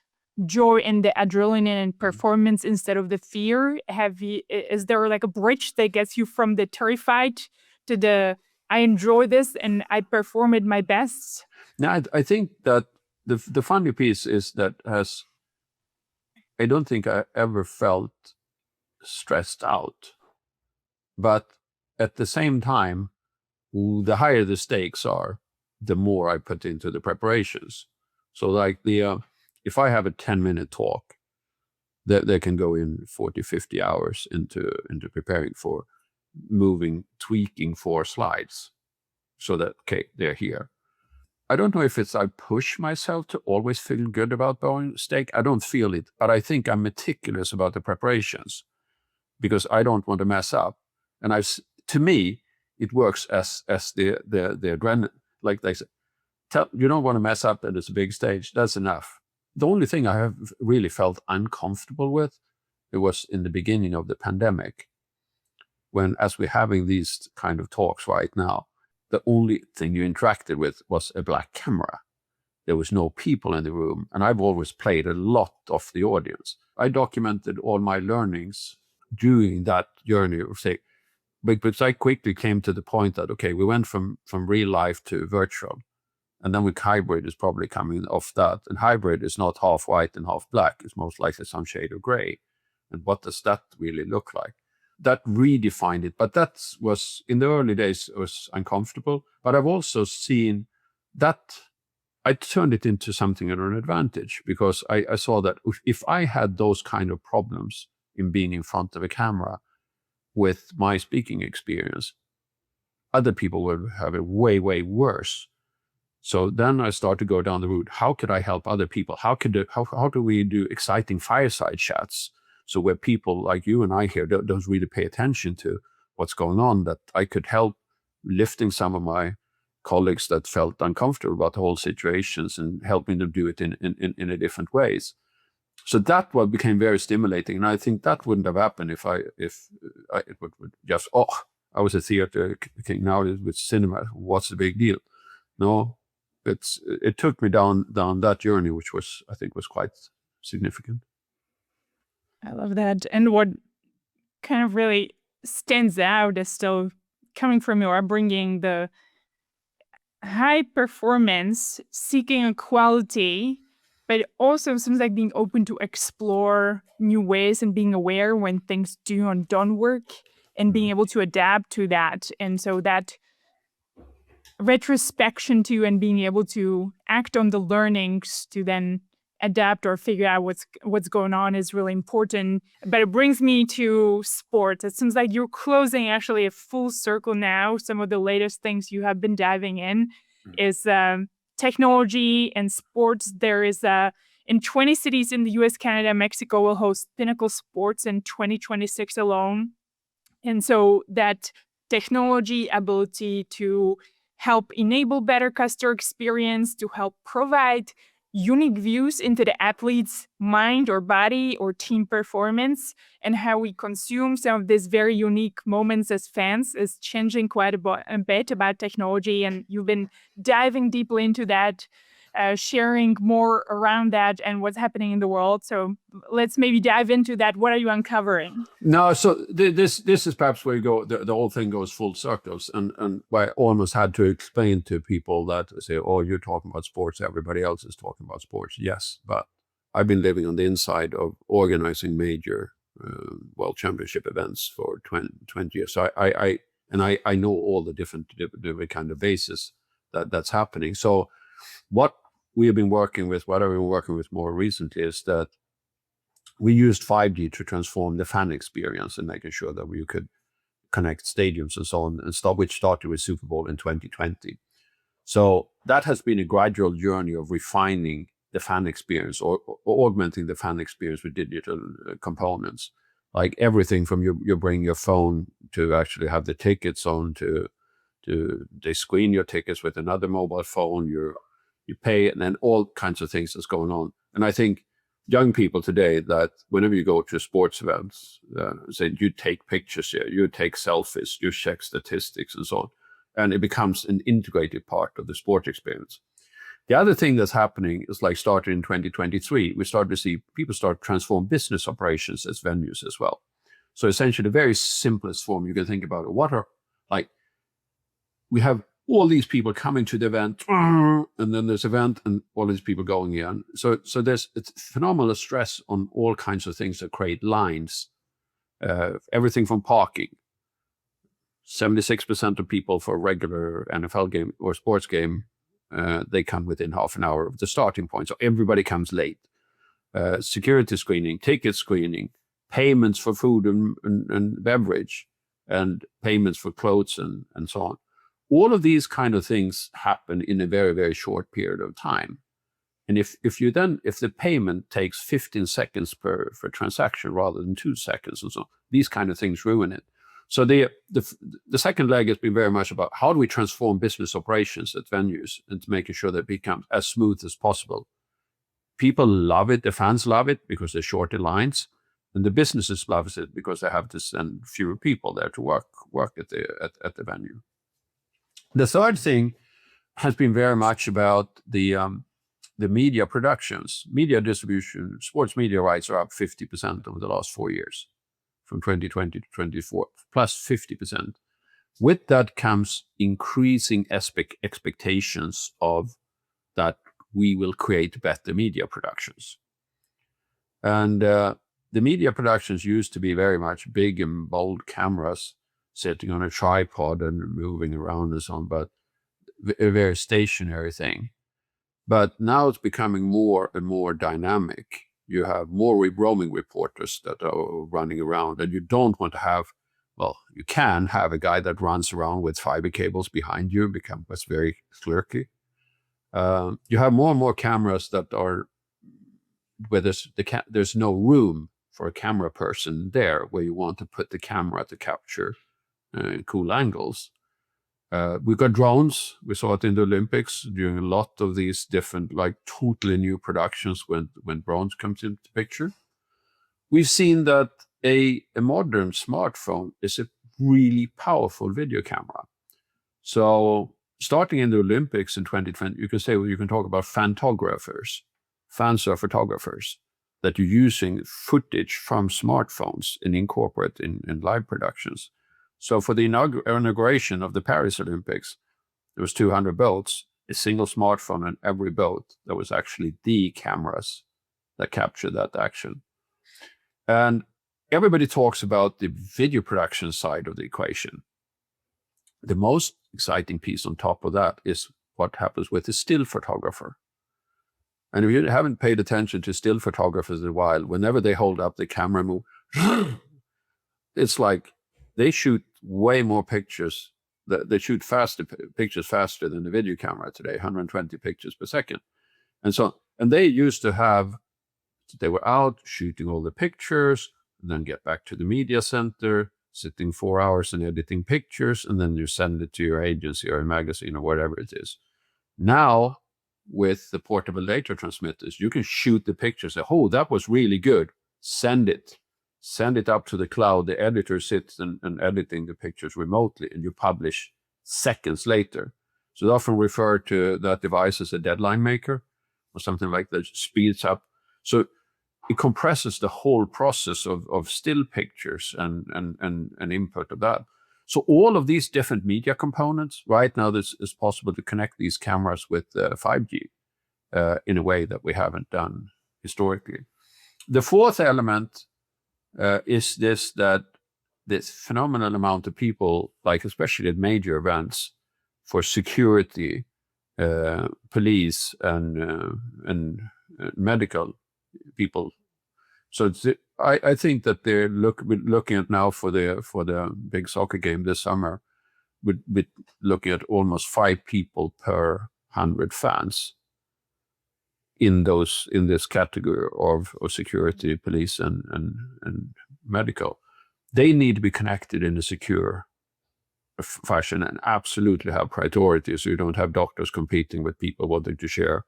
joy and the adrenaline and performance instead of the fear? Is there like a bridge that gets you from the terrified to the I enjoy this and I perform at my best? Now, I think that the funny piece is that I don't think I ever felt stressed out, but at the same time, the higher the stakes are, the more I put into the preparations. So like if I have a 10-minute talk, they can go in 40, 50 hours into preparing for tweaking 4 slides so that, okay, they're here. I don't know if it's I push myself to always feel good about bowling stake. I don't feel it, but I think I'm meticulous about the preparations because I don't want to mess up. And to me, it works as the adrenaline, like they say, you don't want to mess up that it's a big stage. That's enough. The only thing I have really felt uncomfortable with, it was in the beginning of the pandemic, when as we're having these kind of talks right now, the only thing you interacted with was a black camera. There was no people in the room, and I've always played a lot of the audience. I documented all my learnings during that journey of but I quickly came to the point that, okay, we went from real life to virtual. And then with hybrid is probably coming off that. And hybrid is not half white and half black. It's most likely some shade of gray. And what does that really look like? That redefined it. But that was, in the early days, it was uncomfortable. But I've also seen that I turned it into something of an advantage, because I saw that if I had those kind of problems in being in front of a camera, with my speaking experience, other people would have it way, way worse. So then I start to go down the route. How could I help other people? How do we do exciting fireside chats? So where people like you and I here don't really pay attention to what's going on, that I could help lifting some of my colleagues that felt uncomfortable about the whole situations and helping them do it in a different ways. So that what became very stimulating. And I think that wouldn't have happened if it would just, I was a theater king, now with cinema, what's the big deal? No, it took me down that journey, which I think was quite significant. I love that. And what kind of really stands out is still coming from your upbringing, the high performance, seeking equality, but also seems like being open to explore new ways and being aware when things don't work and being able to adapt to that. And so that retrospection to and being able to act on the learnings to then adapt or figure out what's going on is really important. But it brings me to sports. It seems like you're closing actually a full circle now. Some of the latest things you have been diving in is technology and sports. There is in 20 cities in the US, Canada, Mexico will host Pinnacle Sports in 2026 alone. And so that technology ability to help enable better customer experience, to help provide unique views into the athlete's mind or body or team performance, and how we consume some of these very unique moments as fans is changing quite a bit about technology. And you've been diving deeply into that, sharing more around that and what's happening in the world. So let's maybe dive into that. What are you uncovering? No, so this is perhaps where you go. The whole thing goes full circles, and I almost had to explain to people that say, "Oh, you're talking about sports. Everybody else is talking about sports." Yes, but I've been living on the inside of organizing major world championship events for 20 years. So I know all the different kind of bases that's happening. So what we have been working with, what I've been working with more recently, is that we used 5G to transform the fan experience and making sure that we could connect stadiums and so on, and which started with Super Bowl in 2020. So that has been a gradual journey of refining the fan experience or augmenting the fan experience with digital components, like everything from you bring your phone to actually have the tickets on to they screen your tickets with another mobile phone, you pay, and then all kinds of things that's going on. And I think young people today, that whenever you go to sports events, say you take pictures here, you take selfies, you check statistics and so on, and it becomes an integrated part of the sport experience. The other thing that's happening is, like, starting in 2023, we start to see people start to transform business operations as venues as well. So essentially, the very simplest form you can think about it, we have all these people coming to the event, and then there's event and all these people going in. So it's phenomenal stress on all kinds of things that create lines, everything from parking. 76% of people for a regular NFL game or sports game, they come within half an hour of the starting point. So everybody comes late. Security screening, ticket screening, payments for food and beverage, and payments for clothes and so on. All of these kind of things happen in a very, very short period of time. And if the payment takes 15 seconds per transaction rather than 2 seconds and so on, these kind of things ruin it. So the second leg has been very much about how do we transform business operations at venues and to making sure that it becomes as smooth as possible. People love it, the fans love it because they're shorter lines, and the businesses love it because they have to send fewer people there to work at the venue. The third thing has been very much about the media productions, media distribution. Sports media rights are up 50% over the last 4 years, from 2020 to 2024, plus 50%. With that comes increasing expectations of that we will create better media productions. And the media productions used to be very much big and bold cameras sitting on a tripod and moving around and so on, but a very stationary thing. But now it's becoming more and more dynamic. You have more roaming reporters that are running around, and you don't want to have well, you can have a guy that runs around with fiber cables behind you, becomes very clerky. You have more and more cameras that are where there's no room for a camera person there, where you want to put the camera to capture cool angles. We've got drones. We saw it in the Olympics during a lot of these different, like totally new productions when drones comes into the picture. We've seen that a modern smartphone is a really powerful video camera. So starting in the Olympics in 2020, you can talk about fantographers. Fans are photographers that you're using footage from smartphones and incorporate in live productions. So for the inauguration of the Paris Olympics, there was 200 boats, a single smartphone on every boat. That was actually the cameras that captured that action. And everybody talks about the video production side of the equation. The most exciting piece on top of that is what happens with the still photographer. And if you haven't paid attention to still photographers in a while, whenever they hold up the camera and move, it's like they shoot way more pictures. They shoot pictures faster than the video camera today, 120 pictures per second. And they used to have, they were out shooting all the pictures, and then get back to the media center, sitting 4 hours and editing pictures, and then you send it to your agency or a magazine or whatever it is. Now, with the portable data transmitters, you can shoot the pictures, say, oh, that was really good, send it up to the cloud. The editor sits and editing the pictures remotely, and you publish seconds later. So they often refer to that device as a deadline maker or something like that, speeds up. So it compresses the whole process of still pictures and input of that. So all of these different media components, right now this is possible to connect these cameras with 5G in a way that we haven't done historically. The fourth element is that this phenomenal amount of people, like especially at major events for security, police and medical people. So I think that they're looking at now for the big soccer game this summer, with looking at almost 5 people per 100 fans in this category of security, police, and medical. They need to be connected in a secure fashion and absolutely have priority, so you don't have doctors competing with people wanting to share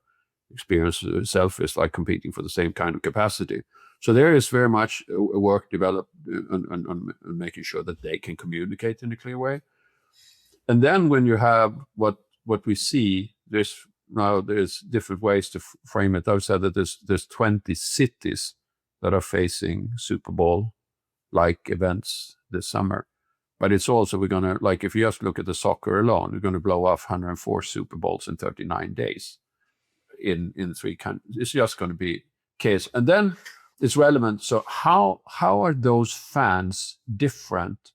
experience. Selfish, like competing for the same kind of capacity. So there is very much work developed on making sure that they can communicate in a clear way. And then when you have what we see, there's different ways to frame it. I've said that there's 20 cities that are facing Super Bowl like events this summer. But it's also, we're gonna, like, if you just look at the soccer alone, we're gonna blow off 104 Super Bowls in 39 days in 3 countries. It's just gonna be chaos. And then it's relevant. So how are those fans different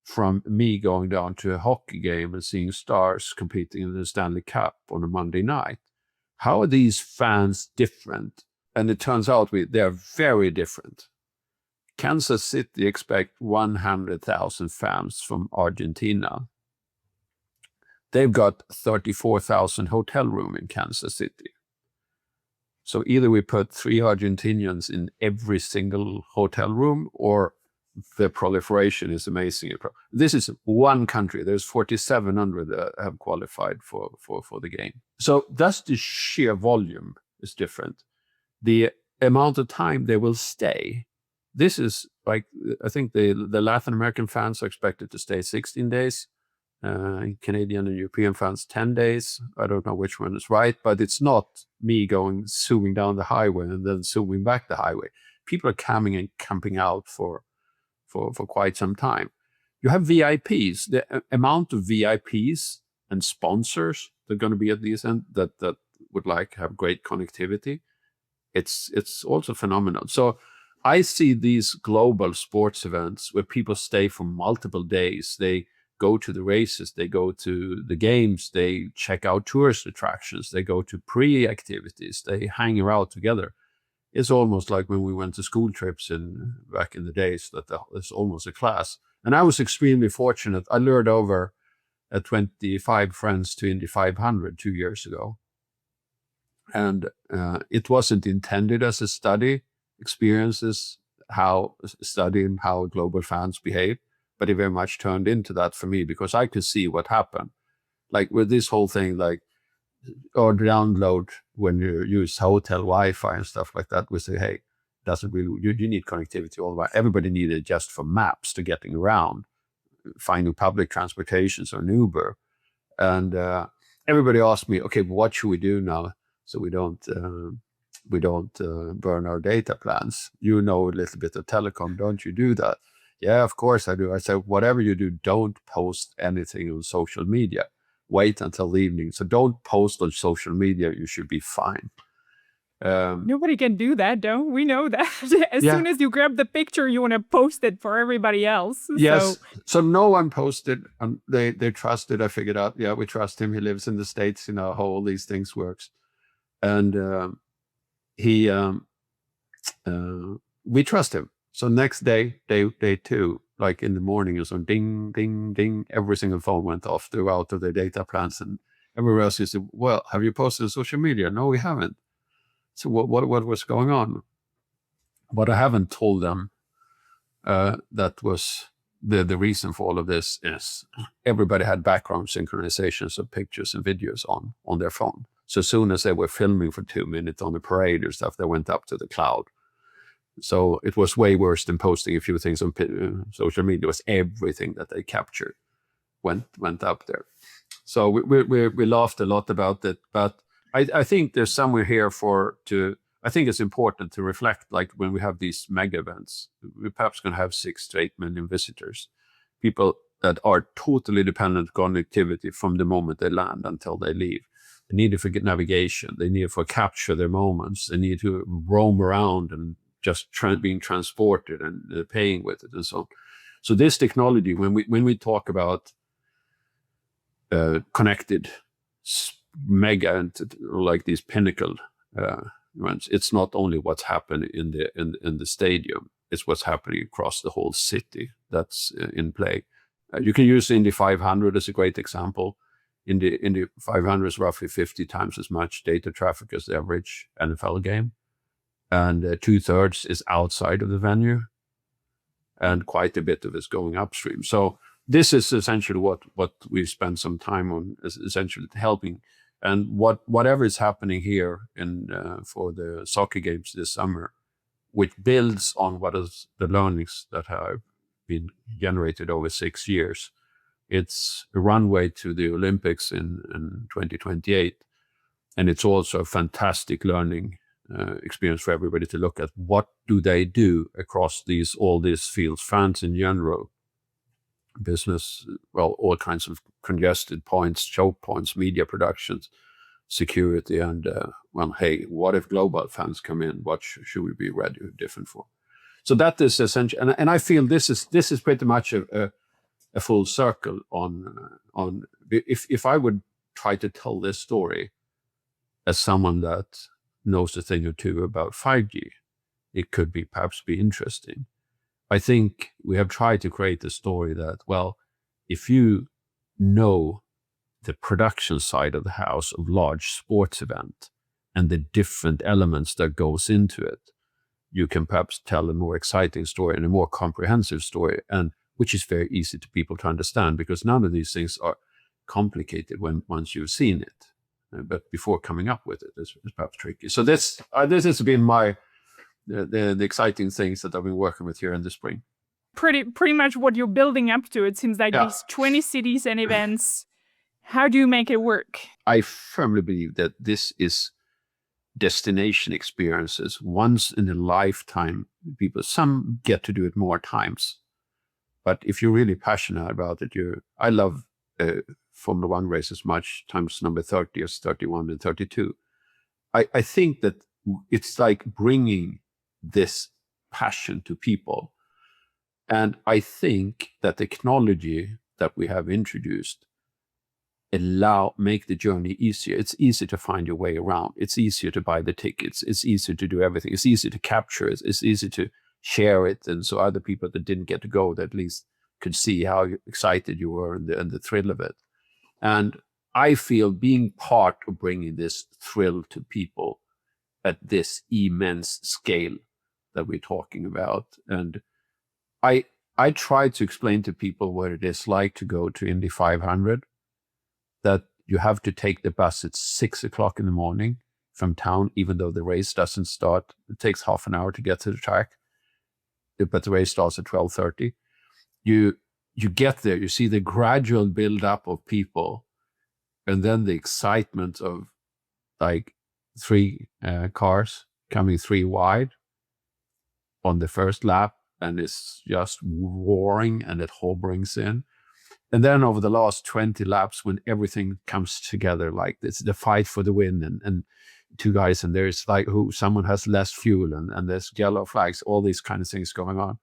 from me going down to a hockey game and seeing stars competing in the Stanley Cup on a Monday night? How are these fans different? And it turns out they're very different. Kansas City expect 100,000 fans from Argentina. They've got 34,000 hotel rooms in Kansas City. So either we put 3 Argentinians in every single hotel room, or the proliferation is amazing. This is one country. There's 4,700 that have qualified for the game. So that's the sheer volume is different. The amount of time they will stay. This is like, I think the Latin American fans are expected to stay 16 days. Canadian and European fans 10 days. I don't know which one is right, but it's not me zooming down the highway and then zooming back the highway. People are coming and camping out for quite some time. You have VIPs. The amount of VIPs and sponsors that are going to be at these end that would like have great connectivity. It's also phenomenal. So I see these global sports events where people stay for multiple days. They go to the races, they go to the games, they check out tourist attractions, they go to pre-activities, they hang around together. It's almost like when we went to school trips back in the days, that it's almost a class. And I was extremely fortunate. I lured over 25 friends to Indy 500 2 years ago. And it wasn't intended as a study experiences, studying how global fans behave, but it very much turned into that for me because I could see what happened. Like with this whole thing, like, or download when you use hotel Wi-Fi and stuff like that, we say, hey, doesn't really, you need connectivity all the way. Everybody needed just for maps to getting around, finding public transportations or an Uber. And everybody asked me, okay, what should we do now so we don't burn our data plans? You know a little bit of telecom, don't you do that? Yeah, of course I do. I said, whatever you do, don't post anything on social media. Wait until the evening. So don't post on social media. You should be fine. Nobody can do that, though. We know that. As soon as you grab the picture, you want to post it for everybody else. Yes. So no one posted, and they trusted. I figured out, yeah, we trust him. He lives in the States. You know how all these things works. And we trust him. So next day 2, like in the morning, it was on ding, ding, ding. Every single phone went off throughout of their data plans, and everywhere else. He said, well, have you posted on social media? No, we haven't. So what was going on? What I haven't told them, that was the reason for all of this, is everybody had background synchronizations of pictures and videos on their phone. So as soon as they were filming for 2 minutes on the parade or stuff, they went up to the cloud. So it was way worse than posting a few things on social media. It was everything that they captured went up there. So we laughed a lot about it, but I think there's somewhere here I think it's important to reflect, like when we have these mega events, we're perhaps going to have 6 to 8 million visitors, people that are totally dependent on connectivity from the moment they land until they leave. They need it for navigation. They need it for capture their moments. They need to roam around and just being transported and paying with it and so on. So this technology, when we talk about connected mega and like these pinnacle events, it's not only what's happening in the stadium, it's what's happening across the whole city that's in play. You can use Indy 500 as a great example. Indy 500 is roughly 50 times as much data traffic as the average NFL game. And 2/3 is outside of the venue, and quite a bit of it is going upstream. So this is essentially what we spend some time on, is essentially helping. And whatever is happening here for the soccer games this summer, which builds on what is the learnings that have been generated over 6 years. It's a runway to the Olympics in 2028. And it's also a fantastic learning experience for everybody to look at. What do they do across all these fields, fans in general, business, well, all kinds of congested points, choke points, media productions, security, and well, hey, what if global fans come in? What should we be ready different for? So that is essential, and I feel this is pretty much a full circle on if I would try to tell this story as someone that knows a thing or two about 5G, it could perhaps be interesting. I think we have tried to create a story that, well, if you know the production side of the house of large sports event and the different elements that goes into it, you can perhaps tell a more exciting story and a more comprehensive story, and which is very easy to people to understand, because none of these things are complicated once you've seen it. But before coming up with it, it's perhaps tricky. So this has been the exciting things that I've been working with here in the spring. Pretty much what you're building up to. It seems like these 20 cities and events. How do you make it work? I firmly believe that this is destination experiences, once in a lifetime. Some get to do it more times, but if you're really passionate about it, I love Formula One races much times number 30 as 31 and 32. I think that it's like bringing this passion to people. And I think that technology that we have introduced make the journey easier. It's easier to find your way around. It's easier to buy the tickets. It's easier to do everything. It's easier to capture it. It's easier to share it. And so other people that didn't get to go, that at least could see how excited you were and the thrill of it. And I feel being part of bringing this thrill to people at this immense scale that we're talking about. And I try to explain to people what it is like to go to Indy 500, that you have to take the bus at 6 o'clock in the morning from town, even though the race doesn't start. It takes half an hour to get to the track, but the race starts at 12:30. You get there, you see the gradual build up of people, and then the excitement of like 3 cars coming 3 wide on the first lap, and it's just roaring and it all brings in. And then over the last 20 laps, when everything comes together, like it's the fight for the win, and 2 guys, and there's like someone has less fuel, and there's yellow flags, all these kind of things going on.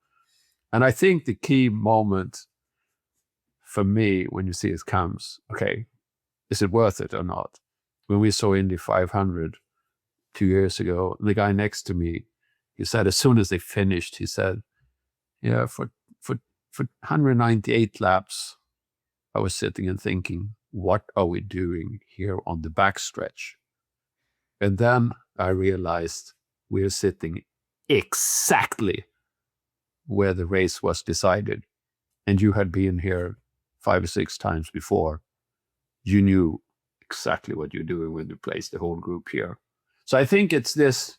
And I think the key moment for me when you see it comes, okay, is it worth it or not? When we saw Indy 500 2 years ago, the guy next to me, he said, as soon as they finished, he said, yeah, for 198 laps, I was sitting and thinking, what are we doing here on the backstretch? And then I realized we're sitting exactly where the race was decided. And you had been here 5 or 6 times before. You knew exactly what you're doing when you placed the whole group here. So I think it's this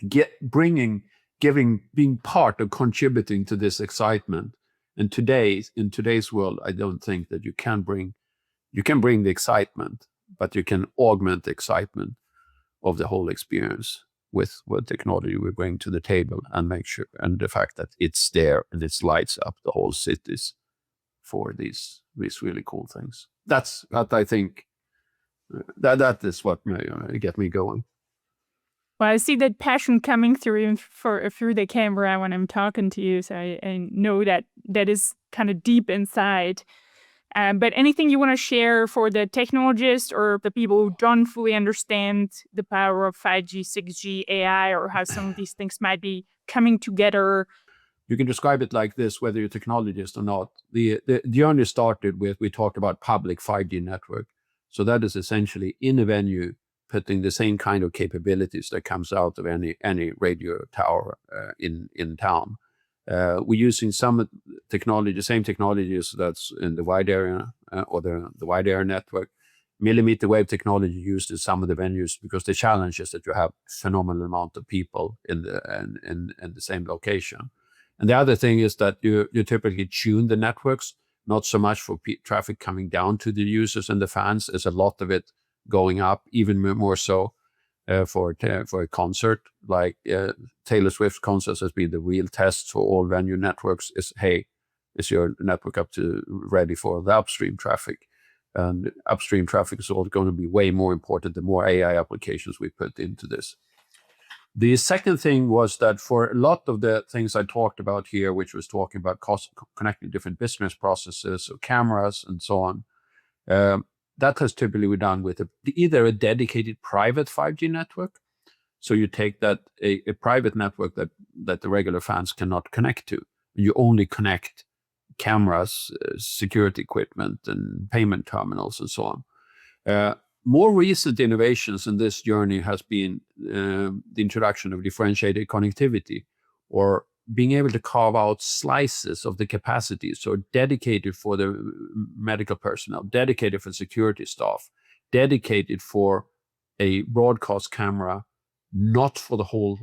being part of contributing to this excitement. And in today's world, I don't think that you can bring the excitement, but you can augment the excitement of the whole experience with what technology we bring to the table, and make sure, and the fact that it's there and it lights up the whole cities for these really cool things. That's what I think. That is what get me going. Well, I see that passion coming through the camera when I'm talking to you, so I know that is kind of deep inside. But anything you want to share for the technologists or the people who don't fully understand the power of 5G, 6G, AI, or how some of these things might be coming together? You can describe it like this, whether you're a technologist or not. The journey started with, we talked about public 5G network. So that is essentially in a venue, putting the same kind of capabilities that comes out of any radio tower in town. We're using some technology, same technologies that's in the wide area or the wide area network. Millimeter wave technology used in some of the venues, because the challenge is that you have a phenomenal amount of people in the same location. And the other thing is that you typically tune the networks, not so much for traffic coming down to the users and the fans. There's a lot of it going up, even more so for a concert. Like Taylor Swift's concerts has been the real test for all venue networks. Is your network up to ready for the upstream traffic? And upstream traffic is all going to be way more important the more AI applications we put into this. The second thing was that for a lot of the things I talked about here, which was talking about connecting different business processes or cameras and so on, that has typically been done with either a dedicated private 5G network. So you take that a private network that the regular fans cannot connect to. You only connect cameras, security equipment, and payment terminals and so on. More recent innovations in this journey has been the introduction of differentiated connectivity, or being able to carve out slices of the capacity. So dedicated for the medical personnel, dedicated for security staff, dedicated for a broadcast camera, not for the whole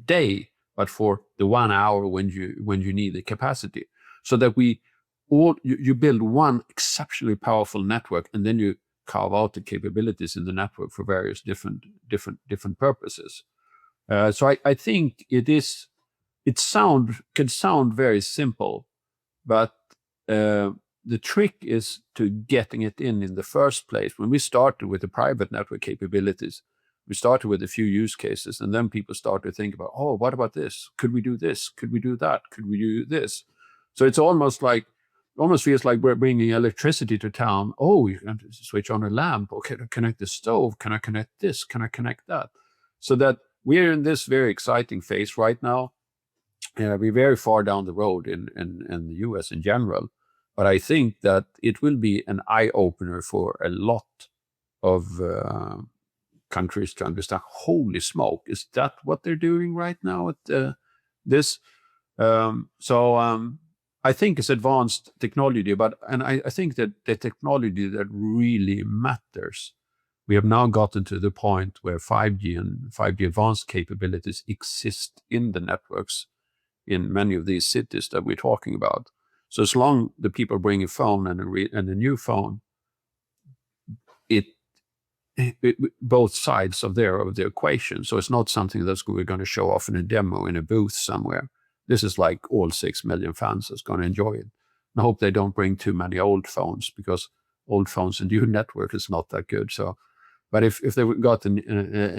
day, but for the 1 hour when you need the capacity. So that you build one exceptionally powerful network, and then you carve out the capabilities in the network for various different purposes. So I think can sound very simple, but the trick is to getting it in the first place. When we started with the private network capabilities, we started with a few use cases, and then people start to think about, oh, what about this? Could we do this? Could we do that? Could we do this? So it's almost feels like we're bringing electricity to town. Oh, you can switch on a lamp. Okay, can I connect the stove? Can I connect this? Can I connect that? So that we're in this very exciting phase right now, we're very far down the road in the US in general. But I think that it will be an eye-opener for a lot of countries to understand, holy smoke, is that what they're doing right now at this? I think it's advanced technology, and I think that the technology that really matters, we have now gotten to the point where 5G and 5G advanced capabilities exist in the networks in many of these cities that we're talking about. So as long the people bring a phone and a new phone, it both sides of the equation. So it's not something that's we're going to show off in a demo in a booth somewhere. This is like all 6 million fans is going to enjoy it. And I hope they don't bring too many old phones, because old phones and new network is not that good. So, but if they got a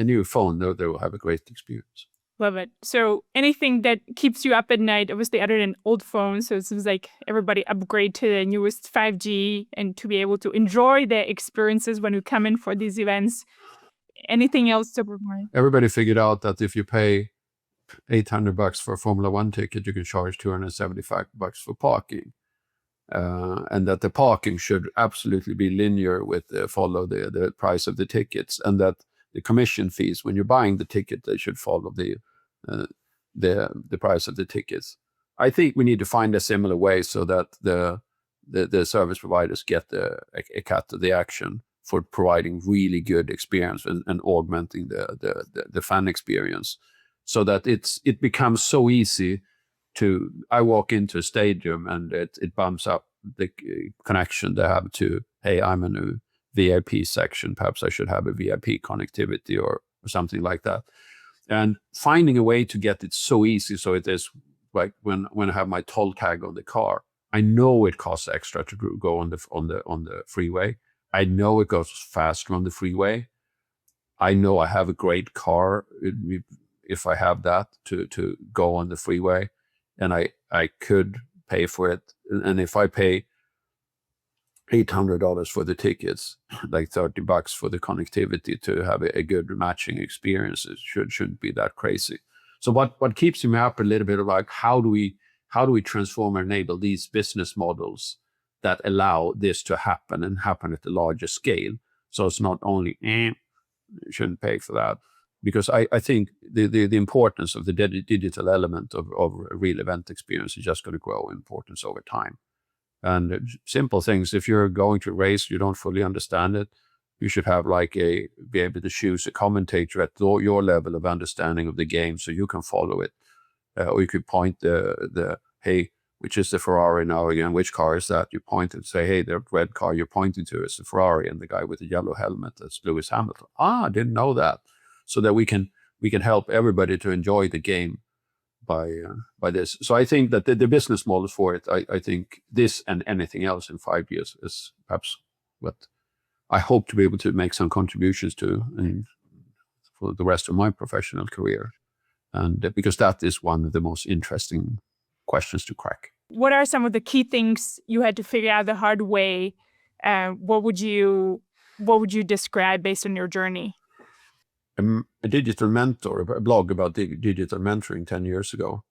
new phone, they will have a great experience. Love it. So anything that keeps you up at night, obviously other than old phones, so it seems like everybody upgrade to the newest 5G and to be able to enjoy their experiences when you come in for these events. Anything else to provide? Everybody figured out that if you pay $800 for a Formula One ticket, you can charge $275 for parking. And that the parking should absolutely be linear with follow the price of the tickets, and that the commission fees when you're buying the ticket, they should follow the price of the tickets. I think we need to find a similar way so that the service providers get a cut of the action for providing really good experience and augmenting the fan experience, so that it becomes so easy to, I walk into a stadium and it bumps up the connection they have to, hey, I'm in a VIP section, perhaps I should have a VIP connectivity or something like that. And finding a way to get it so easy, so it is like when I have my toll tag on the car, I know it costs extra to go on the freeway. I know it goes faster on the freeway. I know I have a great car if I have that to go on the freeway, and I could pay for it. And if I pay $800 for the tickets, like $30 for the connectivity to have a good matching experience, it shouldn't be that crazy. So what keeps me up a little bit about how do we transform and enable these business models that allow this to happen and happen at a larger scale? So it's not only you shouldn't pay for that, because I think the importance of the digital element of a real event experience is just going to grow in importance over time. And simple things, if you're going to race, you don't fully understand it, you should have be able to choose a commentator at your level of understanding of the game so you can follow it. Or you could point hey, which is the Ferrari now again? Which car is that? You point and say, hey, the red car you're pointing to is the Ferrari, and the guy with the yellow helmet, that's Lewis Hamilton. I didn't know that. So that we can help everybody to enjoy the game by this. So I think that the business model for it, I think this and anything else in 5 years is perhaps what I hope to be able to make some contributions to for the rest of my professional career. And because that is one of the most interesting questions to crack. What are some of the key things you had to figure out the hard way? What would you describe based on your journey? A digital mentor, a blog about digital mentoring 10 years ago.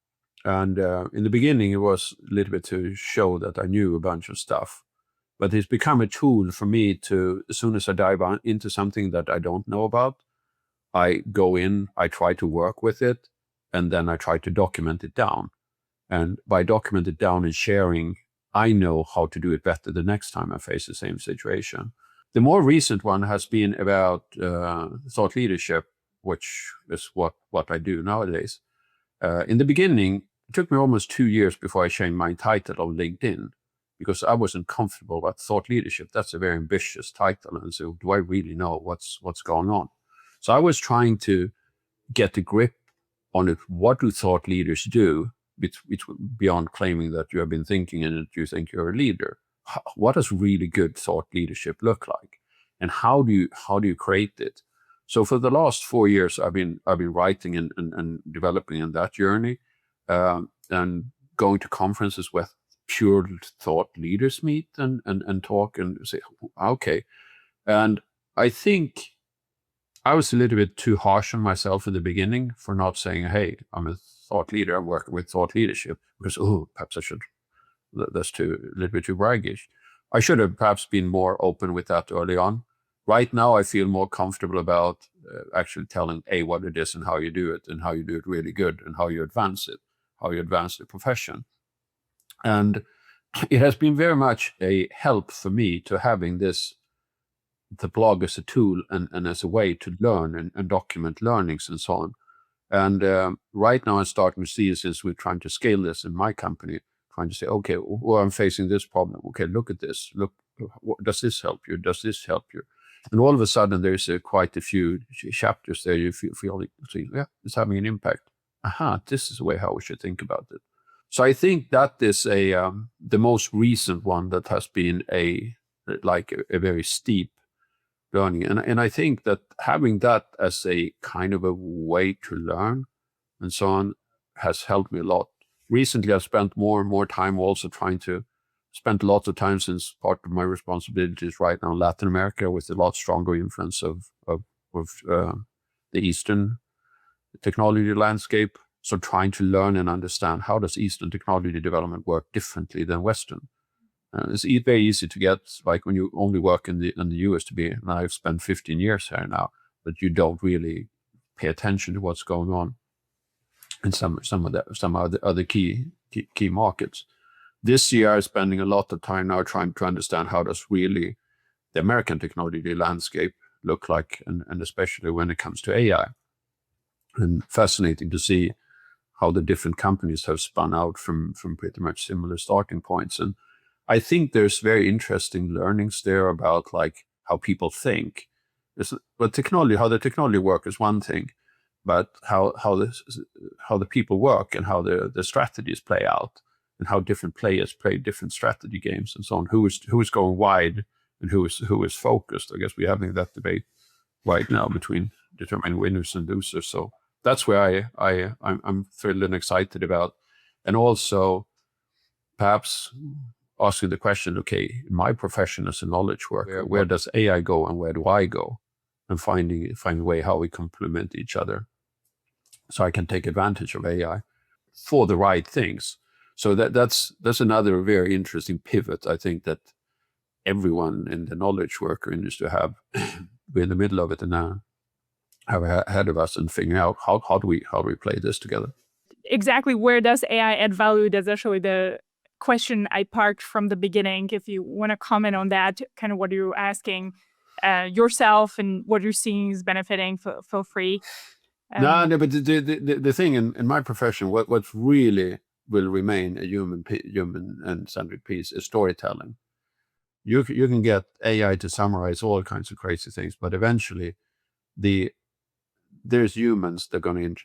And in the beginning, it was a little bit to show that I knew a bunch of stuff. But it's become a tool for me to, as soon as I dive into something that I don't know about, I go in, I try to work with it, and then I try to document it down. And by document it down and sharing, I know how to do it better the next time I face the same situation. The more recent one has been about thought leadership, which is what I do nowadays. In the beginning, it took me almost 2 years before I changed my title on LinkedIn, because I wasn't comfortable with thought leadership. That's a very ambitious title. And so do I really know what's going on? So I was trying to get a grip on it. What do thought leaders do, beyond claiming that you have been thinking and that you think you're a leader? What does really good thought leadership look like, and how do you create it? So for the last 4 years, I've been writing and developing in that journey, and going to conferences where pure thought leaders meet and talk and say, okay. And I think I was a little bit too harsh on myself in the beginning for not saying, hey, I'm a thought leader. I'm working with thought leadership because, perhaps I should, that's a little bit too braggish. I should have perhaps been more open with that early on. Right now, I feel more comfortable about actually telling what it is and how you do it, and how you do it really good, and how you advance it, how you advance the profession. And it has been very much a help for me to having the blog as a tool and as a way to learn and document learnings and so on. And right now I'm starting to see, since we're trying to scale this in my company, trying to say, okay, well, I'm facing this problem. Okay, look at this. Look, does this help you? Does this help you? And all of a sudden, there's quite a few chapters there. You feel like, yeah, it's having an impact. This is the way how we should think about it. So I think that is the most recent one that has been a very steep learning. And I think that having that as a kind of a way to learn and so on has helped me a lot. Recently, I've spent more and more time also spent lots of time, since part of my responsibilities right now in Latin America, with a lot stronger influence of the Eastern technology landscape. So trying to learn and understand, how does Eastern technology development work differently than Western? It's very easy to get, like when you only work in the US, and I've spent 15 years here now, but you don't really pay attention to what's going on in some of the other key markets. This year, I'm spending a lot of time now trying to understand, how does really the American technology landscape look like, and especially when it comes to AI. And fascinating to see how the different companies have spun out from pretty much similar starting points. And I think there's very interesting learnings there about like how people think. But how the technology work is one thing, but how the people work, and how the strategies play out, and how different players play different strategy games and so on. Who is going wide and who is focused. I guess we're having that debate right now between determining winners and losers. So that's where I'm thrilled and excited about. And also perhaps asking the question, okay, in my profession as a knowledge worker, where does AI go and where do I go? And finding a way how we complement each other, so I can take advantage of AI for the right things. So that's another very interesting pivot, I think, that everyone in the knowledge worker industry we're in the middle of it now, have ahead of us, and figuring out how do we play this together. Exactly, where does AI add value? That's actually the question I parked from the beginning. If you want to comment on that, kind of what you're asking yourself and what you're seeing is benefiting, feel free. No, but the thing in my profession, what really will remain a human and centric piece is storytelling. You can get AI to summarize all kinds of crazy things, but eventually there's humans that are going to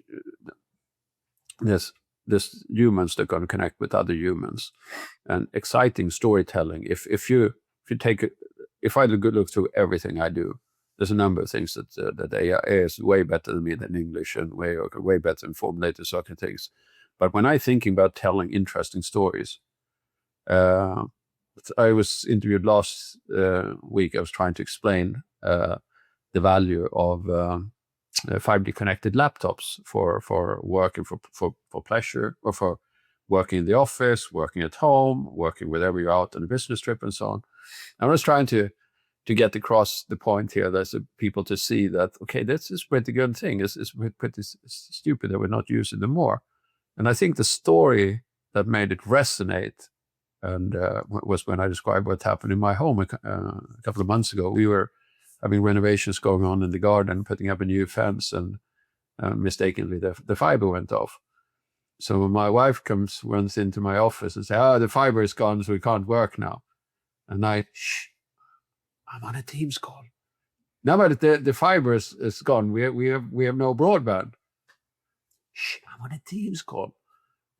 there's humans that are going to connect with other humans, and exciting storytelling. If I look through everything I do, there's a number of things that AI is way better than me in English, and way better in formulating certain things. But when I'm thinking about telling interesting stories, I was interviewed last week. I was trying to explain the value of 5G connected laptops for working for pleasure, or for working in the office, working at home, working wherever you're out on a business trip and so on. I was trying to get across the point here, there's people to see that, okay, this is a pretty good thing. It's pretty stupid that we're not using them more. And I think the story that made it resonate and was when I described what happened in my home a couple of months ago. We were having renovations going on in the garden, putting up a new fence, and mistakenly the fiber went off. So my wife runs into my office and says, the fiber is gone, so we can't work now. And I'm on a Teams call. Now that the fiber is gone, we have no broadband. I'm on a Teams call.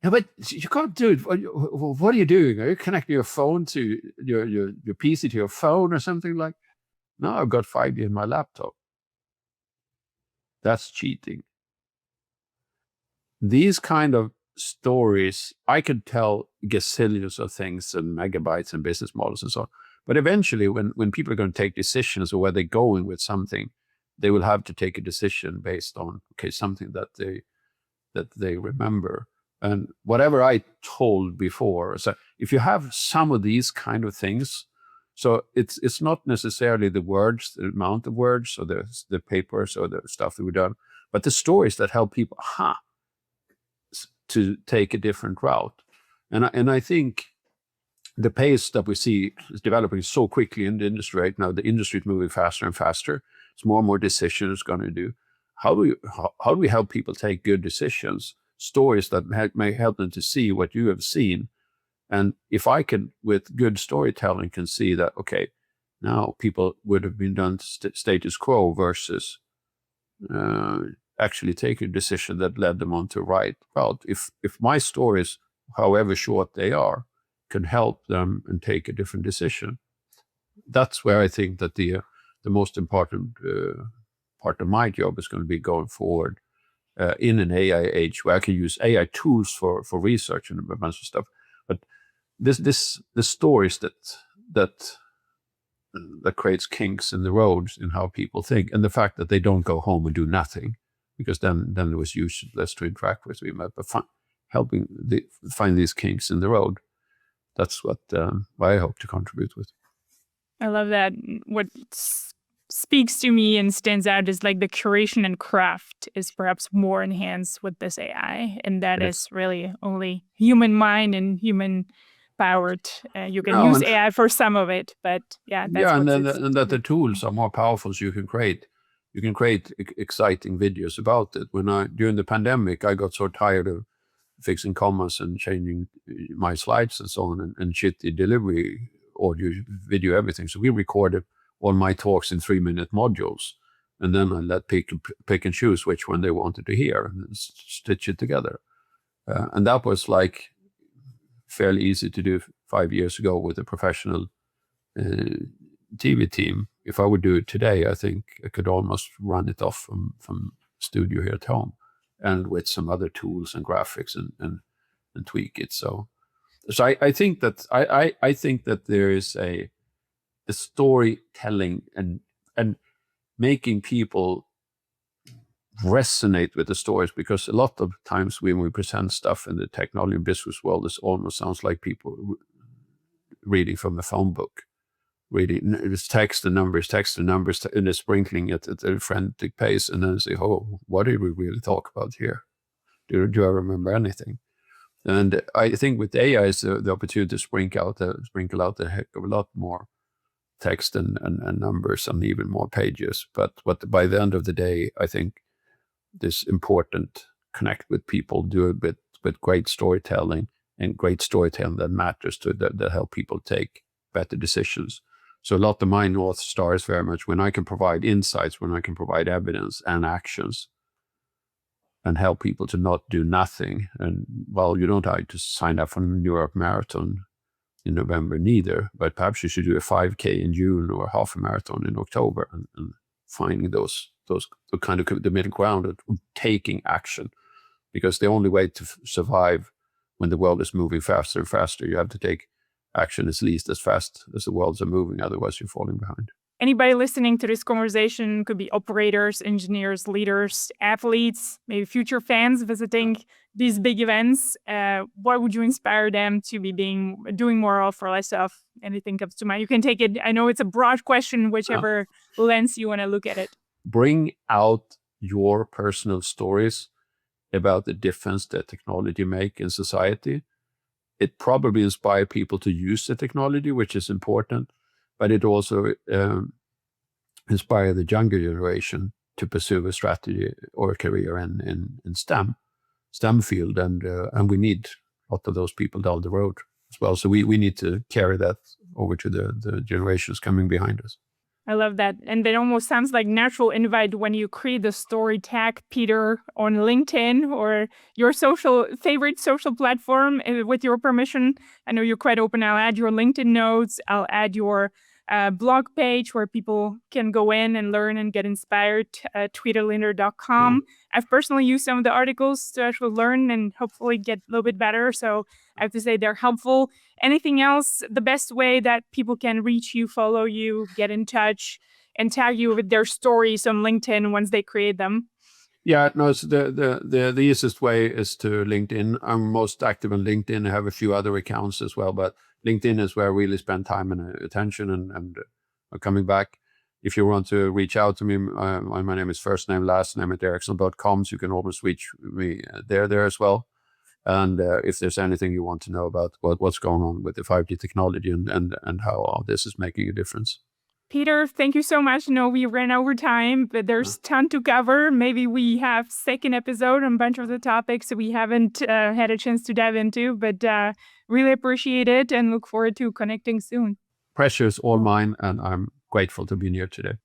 Yeah, but you can't do it. What are you doing? Are you connecting your phone to your PC to your phone or something like? No, I've got 5G in my laptop. That's cheating. These kind of stories, I could tell gazillions of things and megabytes and business models and so on. But eventually, when people are going to take decisions or where they're going with something, they will have to take a decision based on, okay, something that that they remember. And whatever I told before, so if you have some of these kind of things, so it's not necessarily the words, the amount of words, or the papers, or the stuff that we've done, but the stories that help people to take a different route. And I think the pace that we see is developing so quickly in the industry right now. The industry is moving faster and faster. It's more and more decisions going to do. How do we help people take good decisions? Stories that may help them to see what you have seen. And if I can, with good storytelling, can see that, okay, now people would have been done status quo versus actually take a decision that led them on to right route. If my stories, however short they are, can help them and take a different decision, that's where I think that the most important part of my job is going to be going forward in an AI age, where I can use AI tools for research and a bunch of stuff. But the stories that creates kinks in the roads in how people think, and the fact that they don't go home and do nothing, because then it was useless to interact with me. But helping find these kinks in the road, that's what I hope to contribute with. I love that. What speaks to me and stands out is like the curation and craft is perhaps more enhanced with this AI, and that is really only human mind and human powered. You can use AI for some of it, but and that the tools are more powerful, so you can create exciting videos about it. During the pandemic, I got so tired of fixing commas and changing my slides and so on, and shitty delivery, audio, video, everything. So we recorded all my talks in 3-minute modules, and then I let people pick and choose which one they wanted to hear and stitch it together. And that was like fairly easy to do 5 years ago with a professional TV team. If I would do it today, I think I could almost run it off from studio here at home, and with some other tools and graphics and tweak it. So I think that I think that there is a storytelling and making people resonate with the stories, because a lot of times when we present stuff in the technology and business world, it almost sounds like people reading from a phone book. It's text and numbers, and they're sprinkling it at a frantic pace, and then say, "Oh, what did we really talk about here? Do I remember anything?" And I think with AI is the opportunity to sprinkle out a heck of a lot more text and numbers and even more pages. But by the end of the day, I think this important connect with people, do it with great storytelling, and great storytelling that matters that help people take better decisions. So a lot of my North Star is very much when I can provide insights, when I can provide evidence and actions, and help people to not do nothing. And you don't have to sign up for the New York Marathon in November neither, but perhaps you should do a 5K in June or a half a marathon in October, and finding those kind of the middle ground of taking action. Because the only way to survive when the world is moving faster and faster, you have to take action at least as fast as the worlds are moving. Otherwise, you're falling behind. Anybody listening to this conversation could be operators, engineers, leaders, athletes, maybe future fans visiting these big events. What would you inspire them to be doing more of or less of? Anything comes to mind? You can take it. I know it's a broad question, whichever lens you want to look at it. Bring out your personal stories about the difference that technology make in society. It probably inspires people to use the technology, which is important, but it also inspires the younger generation to pursue a strategy or a career in STEM field, and we need a lot of those people down the road as well. So we need to carry that over to the generations coming behind us. I love that. And that almost sounds like natural invite when you create the story tag, Peter, on LinkedIn or your favorite social platform. With your permission, I know you're quite open. I'll add your LinkedIn notes. I'll add your blog page where people can go in and learn and get inspired, tweeterlinder.com. I've personally used some of the articles to actually learn and hopefully get a little bit better. So I have to say they're helpful. Anything else, the best way that people can reach you, follow you, get in touch, and tag you with their stories on LinkedIn once they create them? Yeah, no, it's the easiest way is to LinkedIn. I'm most active on LinkedIn. I have a few other accounts as well, but LinkedIn is where I really spend time and attention and coming back. If you want to reach out to me, my name is first name, last name at Ericsson.com. So you can always reach me there as well. And if there's anything you want to know about what's going on with the 5G technology and how all this is making a difference. Peter, thank you so much. No, we ran over time, but there's ton to cover. Maybe we have second episode on a bunch of the topics we haven't had a chance to dive into, but really appreciate it and look forward to connecting soon. Pleasure is all mine, and I'm grateful to be here today.